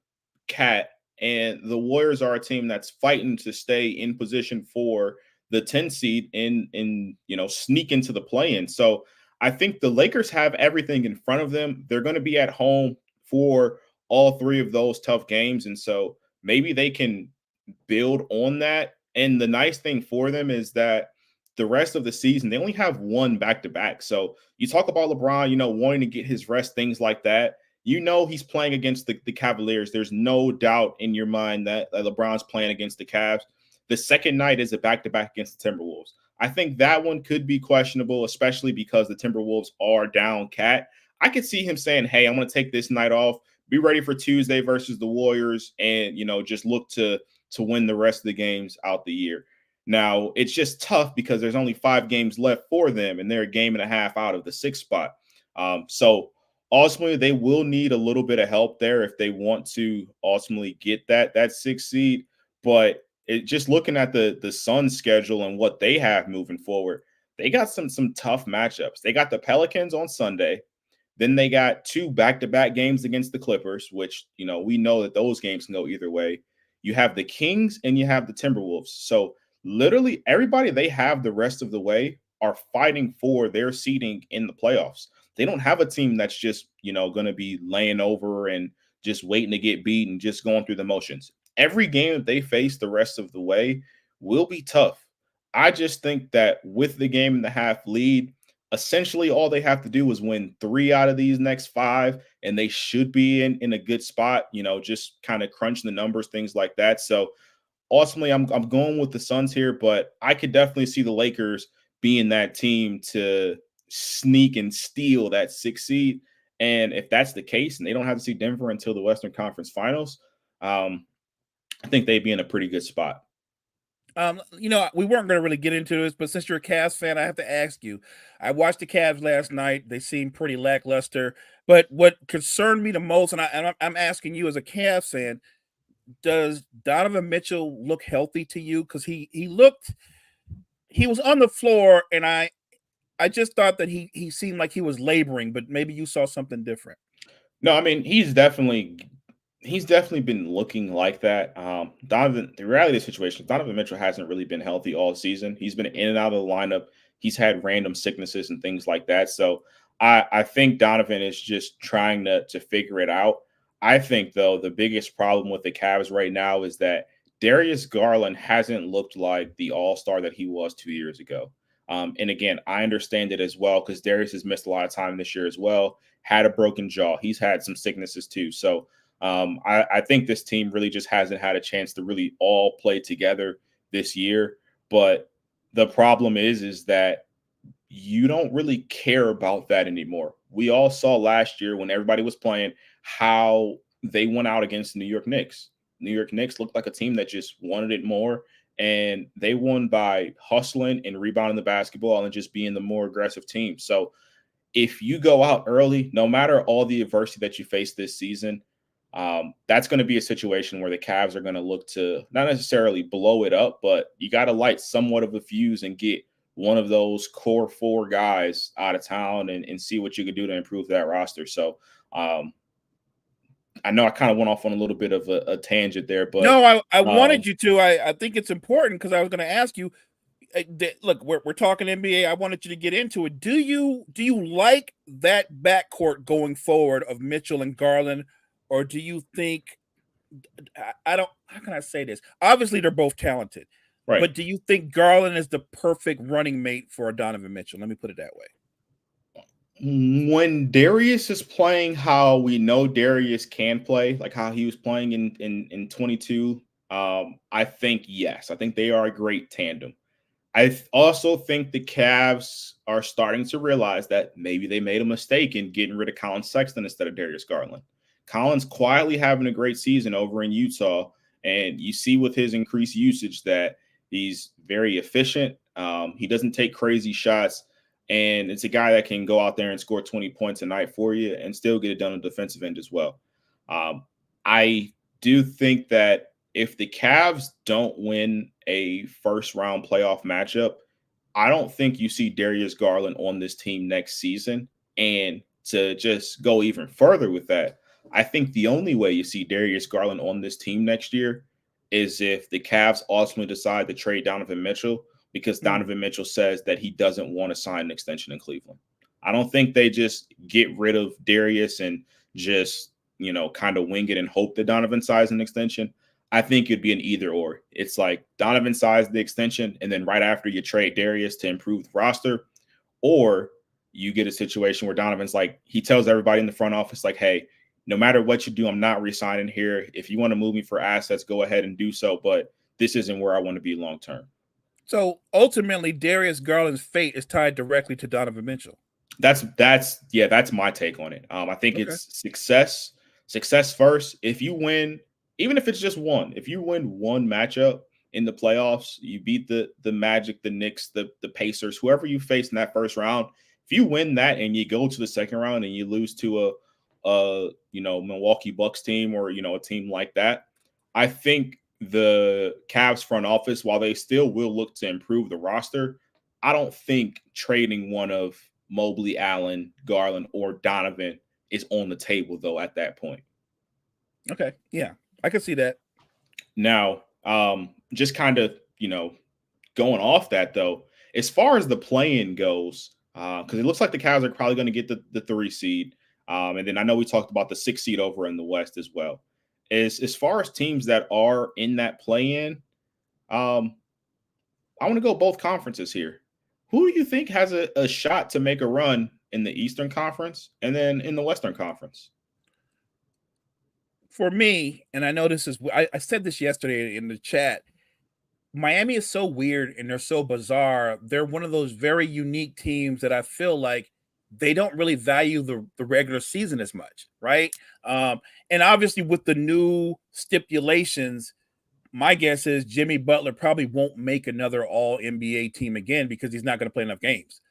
[SPEAKER 2] Cat, and the Warriors are a team that's fighting to stay in position for the 10 seed in sneak into the play-in. So I think the Lakers have everything in front of them. They're going to be at home for all three of those tough games, and so maybe they can build on that. And the nice thing for them is that the rest of the season, they only have one back-to-back. So you talk about LeBron, wanting to get his rest, things like that. He's playing against the Cavaliers. There's no doubt in your mind that LeBron's playing against the Cavs. The second night is a back-to-back against the Timberwolves. I think that one could be questionable, especially because the Timberwolves are down Cat. I could see him saying, hey, I'm going to take this night off, be ready for Tuesday versus the Warriors, and, just look to win the rest of the games out the year. Now, it's just tough because there's only 5 games left for them, and they're a game and a half out of the 6th spot. So ultimately, they will need a little bit of help there if they want to ultimately get that 6th seed. But just looking at the Suns schedule and what they have moving forward, they got some tough matchups. They got the Pelicans on Sunday. Then they got 2 back-to-back games against the Clippers, which, we know that those games can go either way. You have the Kings and you have the Timberwolves. So literally everybody they have the rest of the way are fighting for their seeding in the playoffs. They don't have a team that's just, going to be laying over and just waiting to get beat and just going through the motions. Every game that they face the rest of the way will be tough. I just think that with the game and a half lead, essentially all they have to do is win 3 out of these next 5, and they should be in a good spot, just kind of crunching the numbers, things like that. So ultimately, I'm going with the Suns here, but I could definitely see the Lakers being that team to sneak and steal that 6th seed. And if that's the case, and they don't have to see Denver until the Western Conference Finals, I think they'd be in a pretty good spot.
[SPEAKER 3] We weren't going to really get into this, but since you're a Cavs fan, I have to ask you. I watched the Cavs last night. They seemed pretty lackluster. But what concerned me the most, and I'm asking you as a Cavs fan, does Donovan Mitchell look healthy to you? Because he was on the floor, and I just thought that he seemed like he was laboring, but maybe you saw something different.
[SPEAKER 2] No, I mean, he's definitely been looking like that. The reality of the situation, Donovan Mitchell hasn't really been healthy all season. He's been in and out of the lineup. He's had random sicknesses and things like that. So I think Donovan is just trying to figure it out. I think, though, the biggest problem with the Cavs right now is that Darius Garland hasn't looked like the all-star that he was 2 years ago. And again, I understand it as well because Darius has missed a lot of time this year as well, had a broken jaw. He's had some sicknesses too. So I think this team really just hasn't had a chance to really all play together this year. But the problem is that you don't really care about that anymore. We all saw last year when everybody was playing how they went out against the New York Knicks. New York Knicks looked like a team that just wanted it more, and they won by hustling and rebounding the basketball and just being the more aggressive team. So if you go out early, no matter all the adversity that you face this season, that's going to be a situation where the Cavs are going to look to not necessarily blow it up, but you got to light somewhat of a fuse and get one of those core 4 guys out of town and see what you can do to improve that roster. So I know I kind of went off on a little bit of a tangent there, but
[SPEAKER 3] no, I wanted you to. I think it's important because I was going to ask you. Look, we're talking NBA. I wanted you to get into it. Do you like that backcourt going forward of Mitchell and Garland, or do you think I don't? How can I say this? Obviously, they're both talented.
[SPEAKER 2] Right.
[SPEAKER 3] But do you think Garland is the perfect running mate for a Donovan Mitchell? Let me put it that way.
[SPEAKER 2] When Darius is playing how we know Darius can play, like how he was playing in 22, I think yes. I think they are a great tandem. Also think the Cavs are starting to realize that maybe they made a mistake in getting rid of Colin Sexton instead of Darius Garland. Colin's quietly having a great season over in Utah, and you see with his increased usage that he's very efficient. He doesn't take crazy shots, and it's a guy that can go out there and score 20 points a night for you and still get it done on the defensive end as well. I do think that if the Cavs don't win a first round playoff matchup, I don't think you see Darius Garland on this team next season. And to just go even further with that, I think the only way you see Darius Garland on this team next year is if the Cavs ultimately decide to trade Donovan Mitchell, because Donovan Mitchell says that he doesn't want to sign an extension in Cleveland. I don't think they just get rid of Darius and just, kind of wing it and hope that Donovan signs an extension. I think it'd be an either or. It's like Donovan signs the extension, and then right after you trade Darius to improve the roster, or you get a situation where Donovan's like, he tells everybody in the front office, like, hey, no matter what you do, I'm not resigning here. If you want to move me for assets, go ahead and do so. But this isn't where I want to be long term.
[SPEAKER 3] So ultimately, Darius Garland's fate is tied directly to Donovan Mitchell.
[SPEAKER 2] That's my take on it. I think it's success first. If you win, even if it's just one, if you win one matchup in the playoffs, you beat the Magic, the Knicks, the Pacers, whoever you face in that first round. If you win that and you go to the second round and you lose to a Milwaukee Bucks team or a team like that, I think the Cavs front office, while they still will look to improve the roster, I don't think trading one of Mobley, Allen, Garland, or Donovan is on the table though at that point.
[SPEAKER 3] Okay, yeah, I can see that.
[SPEAKER 2] Now, just kind of going off that though, as far as the play-in goes, because it looks like the Cavs are probably going to get the 3 seed, and then I know we talked about the 6 seed over in the West as well. As far as teams that are in that play-in, I want to go both conferences here. Who do you think has a shot to make a run in the Eastern Conference and then in the Western Conference?
[SPEAKER 3] For me, and I know this is, I said this yesterday in the chat, Miami is so weird and they're so bizarre. They're one of those very unique teams that I feel like they don't really value the regular season as much, right? And obviously with the new stipulations, my guess is Jimmy Butler probably won't make another All-NBA team again because he's not going to play enough games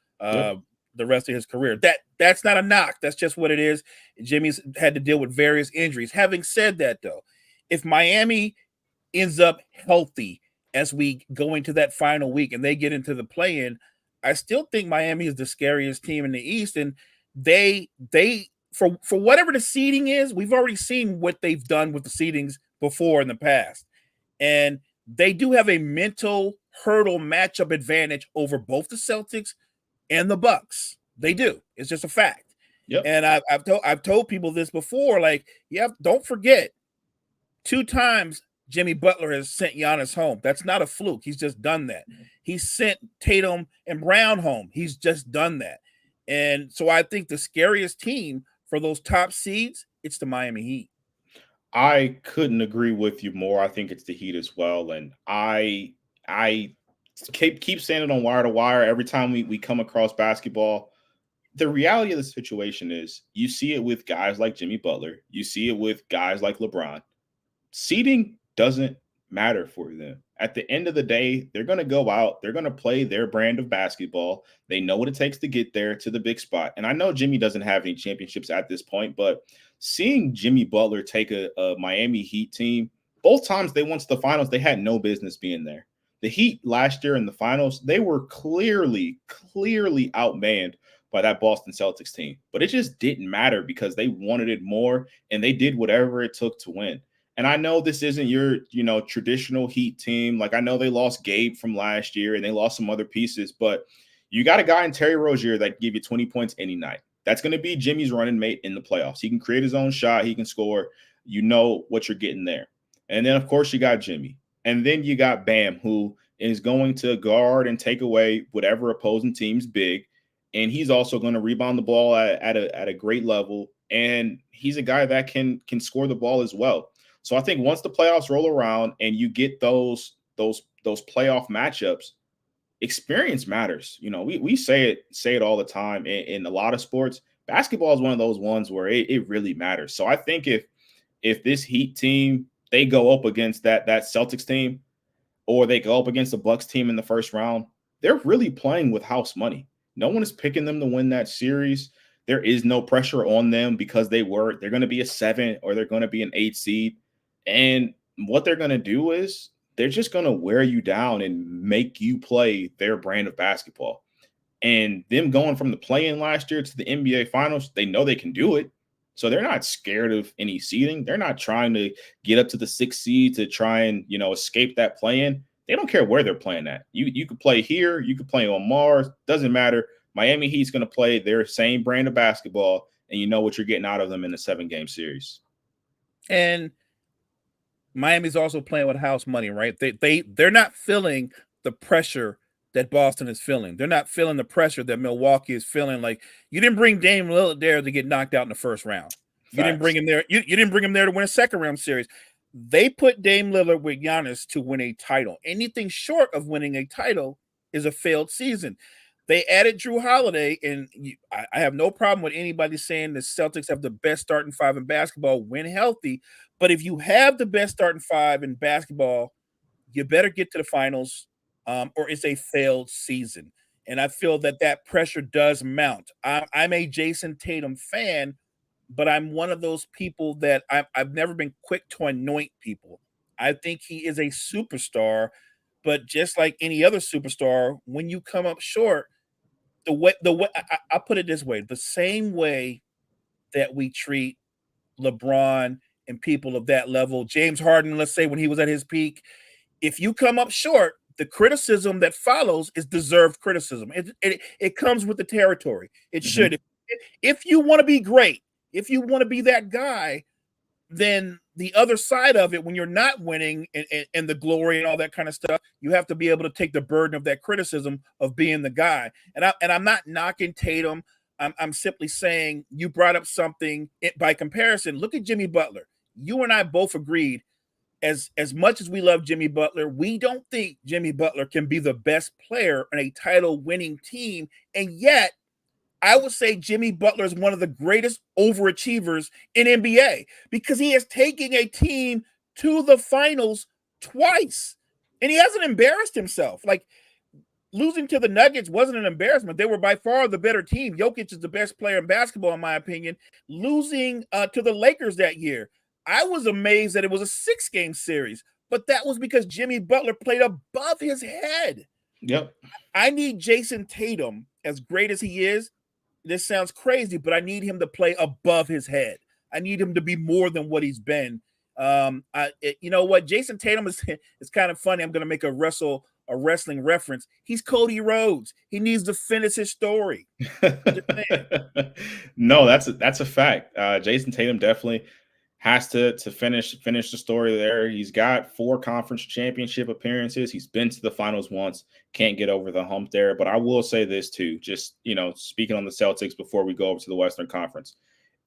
[SPEAKER 3] the rest of his career. That's not a knock. That's just what it is. Jimmy's had to deal with various injuries. Having said that, though, if Miami ends up healthy as we go into that final week and they get into the play-in, I still think Miami is the scariest team in the East. And they for whatever the seeding is, we've already seen what they've done with the seedings before in the past. And they do have a mental hurdle matchup advantage over both the Celtics and the Bucks. They do. It's just a fact.
[SPEAKER 2] Yep.
[SPEAKER 3] And I've told people this before. Like, don't forget, 2 times Jimmy Butler has sent Giannis home. That's not a fluke. He's just done that. He sent Tatum and Brown home. He's just done that. And so I think the scariest team for those top seeds, it's the Miami Heat.
[SPEAKER 2] I couldn't agree with you more. I think it's the Heat as well. And I keep saying it on Wire to Wire every time we come across basketball. The reality of the situation is you see it with guys like Jimmy Butler. You see it with guys like LeBron. Seeding doesn't matter for them. At the end of the day, they're going to go out. They're going to play their brand of basketball. They know what it takes to get there to the big spot. And I know Jimmy doesn't have any championships at this point, but seeing Jimmy Butler take a Miami Heat team, both times they went to the finals, they had no business being there. The Heat last year in the finals, they were clearly outmanned by that Boston Celtics team. But it just didn't matter because they wanted it more and they did whatever it took to win. And I know this isn't your, traditional Heat team. Like, I know they lost Gabe from last year and they lost some other pieces, but you got a guy in Terry Rozier that can give you 20 points any night. That's going to be Jimmy's running mate in the playoffs. He can create his own shot. He can score. You know what you're getting there. And then, of course, you got Jimmy. And then you got Bam, who is going to guard and take away whatever opposing team's big. And he's also going to rebound the ball at a great level. And he's a guy that can score the ball as well. So I think once the playoffs roll around and you get those playoff matchups, experience matters. You know, we say it all the time in a lot of sports. Basketball is one of those ones where it really matters. So I think if this Heat team, they go up against that Celtics team, or they go up against the Bucks team in the first round, they're really playing with house money. No one is picking them to win that series. There is no pressure on them because they're going to be a 7 or they're going to be an 8 seed. And what they're going to do is they're just going to wear you down and make you play their brand of basketball. And them going from the play-in last year to the NBA Finals, they know they can do it. So they're not scared of any seeding. They're not trying to get up to the 6th seed to try and, escape that play-in. They don't care where they're playing at. You could play here. You could play on Mars. Doesn't matter. Miami Heat's going to play their same brand of basketball, and you know what you're getting out of them in the 7-game series.
[SPEAKER 3] And Miami's also playing with house money, right? They're not feeling the pressure that Boston is feeling. They're not feeling the pressure that Milwaukee is feeling. Like, you didn't bring Dame Lillard there to get knocked out in the first round.
[SPEAKER 2] Facts.
[SPEAKER 3] You didn't bring him there. You didn't bring him there to win a second round series. They put Dame Lillard with Giannis to win a title. Anything short of winning a title is a failed season. They added Drew Holiday, and I have no problem with anybody saying the Celtics have the best starting 5 in basketball when healthy. But if you have the best starting 5 in basketball, you better get to the finals, or it's a failed season. And I feel that pressure does mount. I'm a Jason Tatum fan, but I'm one of those people that I've never been quick to anoint people. I think he is a superstar, but just like any other superstar, when you come up short, I'll put it this way: the same way that we treat LeBron and people of that level, James Harden, let's say when he was at his peak, if you come up short, the criticism that follows is deserved criticism. It comes with the territory. It should. If you want to be great, if you want to be that guy, then the other side of it, when you're not winning and the glory and all that kind of stuff, you have to be able to take the burden of that criticism of being the guy. And I'm not knocking Tatum. I'm simply saying you brought up something by comparison. Look at Jimmy Butler. You and I both agreed, as much as we love Jimmy Butler, we don't think Jimmy Butler can be the best player on a title-winning team. And yet, I would say Jimmy Butler is one of the greatest overachievers in NBA because he has taken a team to the finals twice, and he hasn't embarrassed himself. Like, losing to the Nuggets wasn't an embarrassment. They were by far the better team. Jokic is the best player in basketball, in my opinion. Losing to the Lakers that year, I was amazed that it was a 6-game series, but that was because Jimmy Butler played above his head.
[SPEAKER 2] Yep.
[SPEAKER 3] I need Jason Tatum, as great as he is. This sounds crazy, but I need him to play above his head. I need him to be more than what he's been. You know what? Jason Tatum is kind of funny. I'm going to make a wrestling reference. He's Cody Rhodes. He needs to finish his story.
[SPEAKER 2] No, that's a fact. Jason Tatum definitely has to finish the story there. He's got 4 conference championship appearances. He's been to the finals once. Can't get over the hump there. But I will say this too, just, speaking on the Celtics before we go over to the Western Conference.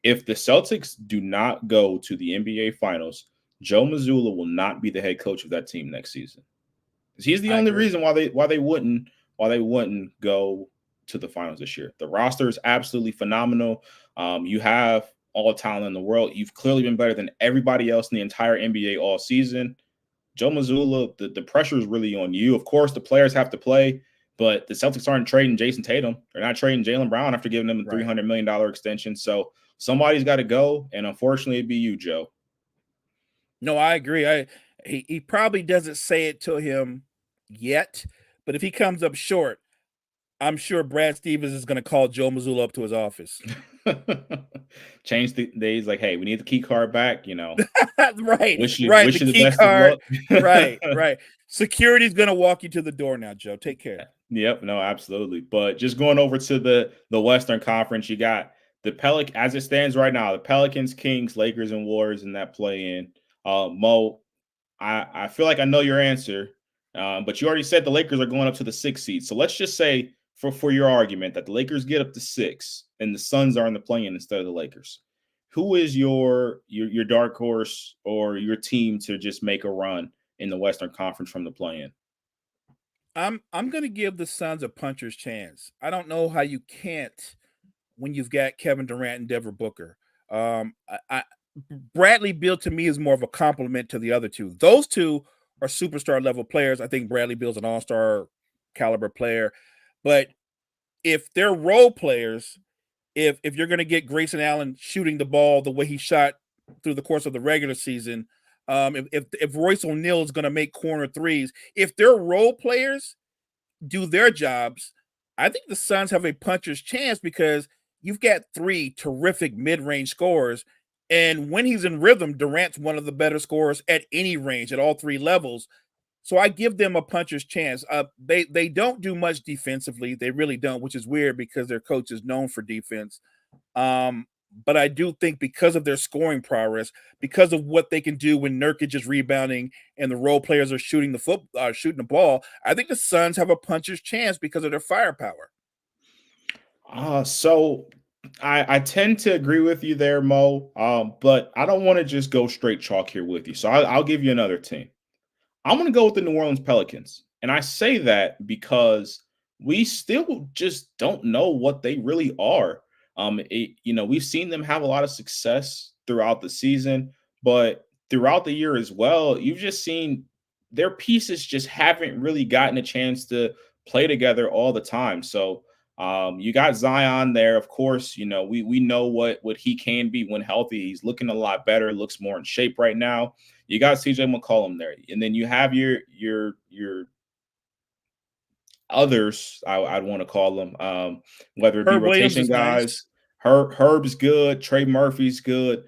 [SPEAKER 2] If the Celtics do not go to the NBA Finals, Joe Mazzulla will not be the head coach of that team next season. He's the only reason why they wouldn't go to the finals this year. The roster is absolutely phenomenal. You have all the talent in the world. You've clearly been better than everybody else in the entire NBA all season. Joe Mazzulla, the pressure is really on you. Of course, the players have to play, but the Celtics aren't trading Jason Tatum. They're not trading Jaylen Brown after giving them a $300 million extension. So somebody's got to go, and unfortunately, it'd be you, Joe.
[SPEAKER 3] No, I agree. He probably doesn't say it to him yet, but if he comes up short, I'm sure Brad Stevens is going to call Joe Mazzulla up to his office.
[SPEAKER 2] Change the days, like, hey, we need the key card back,
[SPEAKER 3] Right.
[SPEAKER 2] Wish you
[SPEAKER 3] the
[SPEAKER 2] the
[SPEAKER 3] key
[SPEAKER 2] best
[SPEAKER 3] card.
[SPEAKER 2] of luck.
[SPEAKER 3] Right. Security's going to walk you to the door now, Joe. Take care.
[SPEAKER 2] Yep, no, absolutely. But just going over to the Western Conference, you got the Pelicans, as it stands right now, the Pelicans, Kings, Lakers, and Warriors in that play-in. Mo, I feel like I know your answer. But you already said the Lakers are going up to the 6th seed. So let's just say, for your argument, that the Lakers get up to 6 and the Suns are in the play-in instead of the Lakers. Who is your dark horse or your team to just make a run in the Western Conference from the play-in?
[SPEAKER 3] I'm going to give the Suns a puncher's chance. I don't know how you can't when you've got Kevin Durant and Devin Booker. Bradley Beal to me is more of a compliment to the other two. Those two are superstar level players. I think Bradley Beal's an all-star caliber player. But if they're role players, if you're going to get Grayson Allen shooting the ball the way he shot through the course of the regular season, if Royce O'Neal is going to make corner threes, if their role players do their jobs, I think the Suns have a puncher's chance because you've got 3 terrific mid-range scorers. And when he's in rhythm, Durant's one of the better scorers at any range at all 3 levels. So I give them a puncher's chance. They don't do much defensively. They really don't, which is weird because their coach is known for defense. But I do think because of their scoring prowess, because of what they can do when Nurkic is rebounding and the role players are shooting the ball, I think the Suns have a puncher's chance because of their firepower.
[SPEAKER 2] So I tend to agree with you there, Mo. But I don't want to just go straight chalk here with you. So I'll give you another team. I'm going to go with the New Orleans Pelicans. And I say that because we still just don't know what they really are. We've seen them have a lot of success throughout the season, but throughout the year as well, you've just seen their pieces just haven't really gotten a chance to play together all the time. So you got Zion there, of course. We know what he can be when healthy. He's looking a lot better, looks more in shape right now. You got CJ McCollum there, and then you have your others, I'd want to call them, whether it be
[SPEAKER 3] Herb Williams
[SPEAKER 2] rotation
[SPEAKER 3] is nice.
[SPEAKER 2] guys. Herb's good. Trey Murphy's good.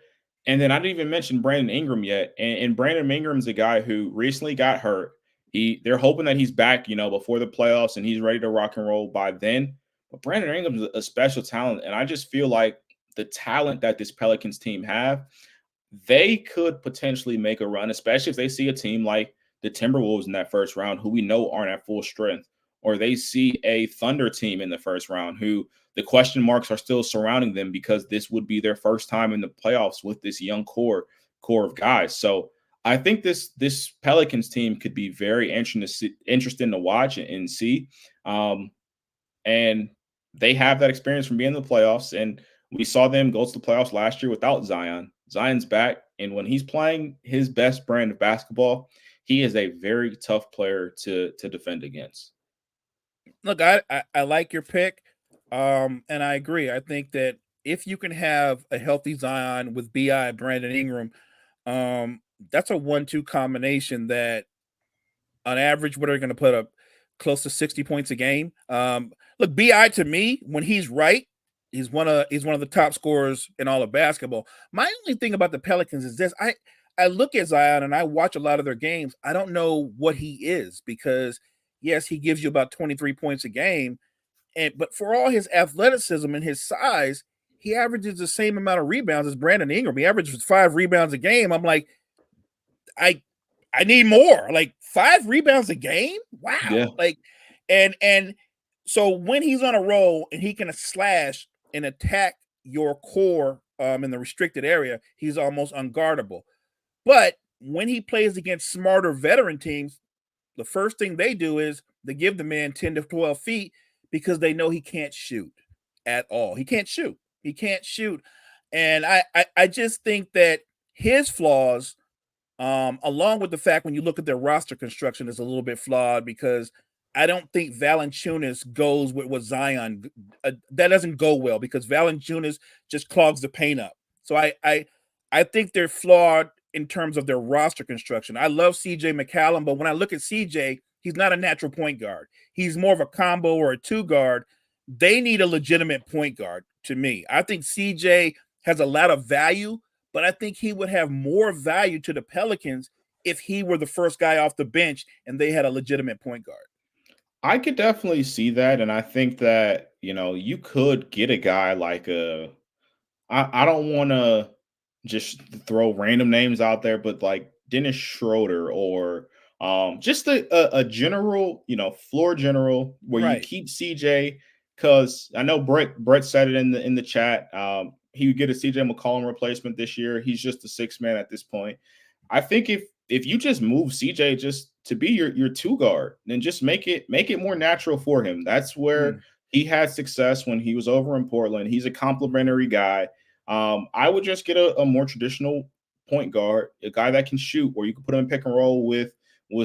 [SPEAKER 2] And then I didn't even mention Brandon Ingram yet. And Brandon Ingram's a guy who recently got hurt. They're hoping that he's back, before the playoffs and he's ready to rock and roll by then. But Brandon Ingram's a special talent. And I just feel like the talent that this Pelicans team have, they could potentially make a run, especially if they see a team like the Timberwolves in that first round, who we know aren't at full strength, or they see a Thunder team in the first round who the question marks are still surrounding them because this would be their first time in the playoffs with this young core of guys. So I think this Pelicans team could be very interesting to watch and see. And they have that experience from being in the playoffs. And we saw them go to the playoffs last year without Zion. Zion's back. And when he's playing his best brand of basketball, he is a very tough player to defend against.
[SPEAKER 3] Look, I like your pick. And I agree. I think that if you can have a healthy Zion with BI Brandon Ingram, that's a 1-2 combination that on average, what are going to put up close to 60 points a game. Look, BI to me, when he's right, he's one of the top scorers in all of basketball. My only thing about the Pelicans is this: I look at Zion and I watch a lot of their games. I don't know what he is because yes, he gives you about 23 points a game, but for all his athleticism and his size, he averages the same amount of rebounds as Brandon Ingram. He averages 5 rebounds a game. I'm like, I need more. Like 5 rebounds a game? Wow.
[SPEAKER 2] Yeah.
[SPEAKER 3] Like, and so when he's on a roll and he can slash and attack your core in the restricted area, he's almost unguardable. But when he plays against smarter veteran teams, the first thing they do is they give the man 10 to 12 feet because they know he can't shoot at all. He can't shoot. And I just think that his flaws, along with the fact when you look at their roster construction, is a little bit flawed because I don't think Valanciunas goes with what Zion. That doesn't go well because Valanciunas just clogs the paint up. So I think they're flawed in terms of their roster construction. I love CJ McCallum, but when I look at CJ, he's not a natural point guard. He's more of a combo or a 2 guard. They need a legitimate point guard to me. I think CJ has a lot of value, but I think he would have more value to the Pelicans if he were the first guy off the bench and they had a legitimate point guard.
[SPEAKER 2] I could definitely see that. And I think that, you could get a guy like I don't want to just throw random names out there, but like Dennis Schroeder or Just a general, floor general where you
[SPEAKER 3] Right.
[SPEAKER 2] keep CJ, because I know Brett said it in the chat. He would get a CJ McCollum replacement this year. He's just a six man at this point. I think if you just move CJ just to be your two guard, then just make it more natural for him. That's where he had success when he was over in Portland. He's a complimentary guy. I would just get a more traditional point guard, a guy that can shoot, where you can put him in pick and roll with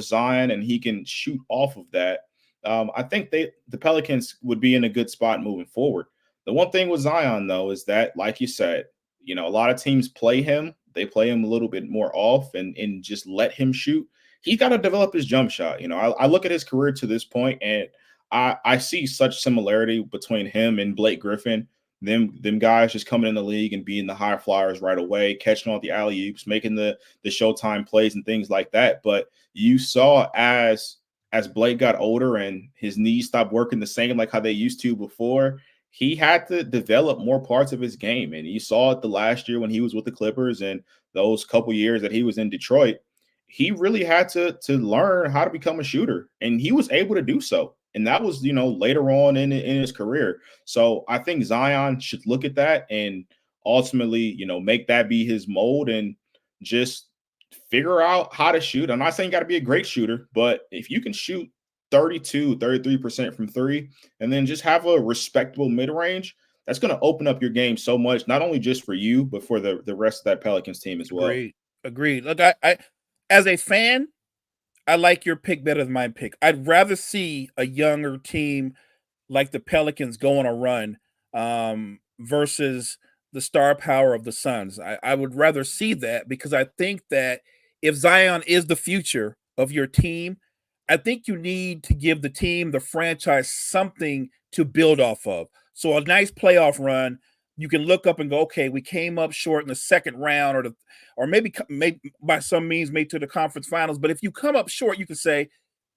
[SPEAKER 2] Zion, and he can shoot off of that. I think the Pelicans would be in a good spot moving forward. The one thing with Zion, though, is that, like you said, a lot of teams play him. They play him a little bit more off and just let him shoot. He's got to develop his jump shot. I look at his career to this point, and I see such similarity between him and Blake Griffin. Them guys just coming in the league and being the high flyers right away, catching all the alley oops, making the showtime plays and things like that. But you saw as Blake got older and his knees stopped working the same like how they used to before, he had to develop more parts of his game. And you saw it the last year when he was with the Clippers and those couple years that he was in Detroit. He really had to learn how to become a shooter, and he was able to do so. And that was, later on in his career. So I think Zion should look at that and ultimately, make that be his mold and just figure out how to shoot. I'm not saying you got to be a great shooter, but if you can shoot 33% from three and then just have a respectable mid-range, that's going to open up your game so much, not only just for you, but for the rest of that Pelicans team as well.
[SPEAKER 3] Agreed. Look, I as a fan, I like your pick better than my pick. I'd rather see a younger team like the Pelicans go on a run versus the star power of the Suns. I would rather see that, because I think that if Zion is the future of your team, I think you need to give the team, the franchise, something to build off of. So a nice playoff run, you can look up and go, okay, we came up short in the second round, or maybe by some means made to the conference finals. But if you come up short, you can say,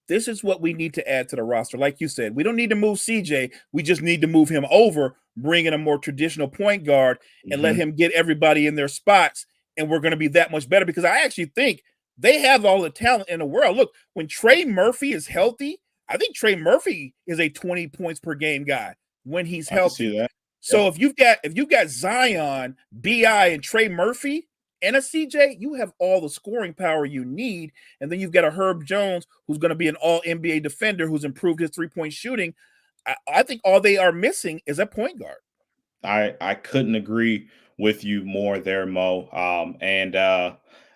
[SPEAKER 3] this is what we need to add to the roster. Like you said, we don't need to move CJ. We just need to move him over, bring in a more traditional point guard, and let him get everybody in their spots. And we're going to be that much better, because I actually think they have all the talent in the world. Look, when Trey Murphy is healthy, I think Trey Murphy is a 20 points per game guy when he's healthy.
[SPEAKER 2] I see that.
[SPEAKER 3] So if you've got Zion, BI, and Trey Murphy and a CJ, you have all the scoring power you need. And then you've got a Herb Jones who's going to be an all NBA defender who's improved his three-point shooting. I think all they are missing is a point guard.
[SPEAKER 2] I couldn't agree with you more there, Mo.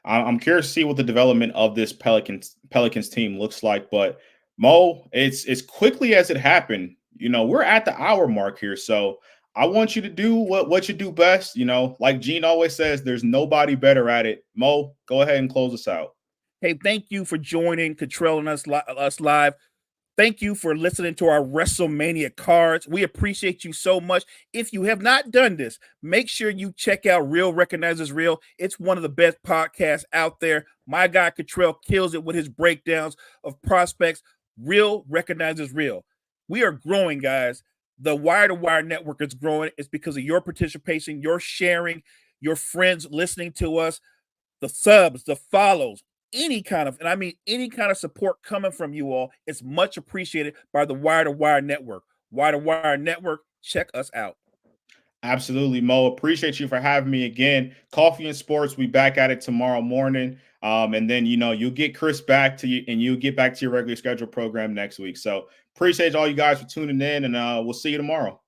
[SPEAKER 2] I'm curious to see what the development of this Pelicans team looks like. But Mo, it's as quickly as it happened. We're at the hour mark here, so I want you to do what you do best. Like Gene always says, there's nobody better at it. Mo, go ahead and close us out.
[SPEAKER 3] Hey, thank you for joining Catrell and us live. Thank you for listening to our WrestleMania cards. We appreciate you so much. If you have not done this, make sure you check out Real Recognizes Real. It's one of the best podcasts out there. My guy Catrell kills it with his breakdowns of prospects. Real Recognizes Real. We are growing, guys. The Wire to Wire network is growing. It's because of your participation, your sharing, your friends listening to us, the subs, the follows, any kind of support coming from you all. It's much appreciated by the Wire to Wire network. Wire to Wire network, check us out.
[SPEAKER 2] Absolutely, Mo. Appreciate you for having me again. Coffee and Sports, we back at it tomorrow morning. And then, you'll get Chris back to you, and you'll get back to your regular scheduled program next week. So appreciate all you guys for tuning in, and we'll see you tomorrow.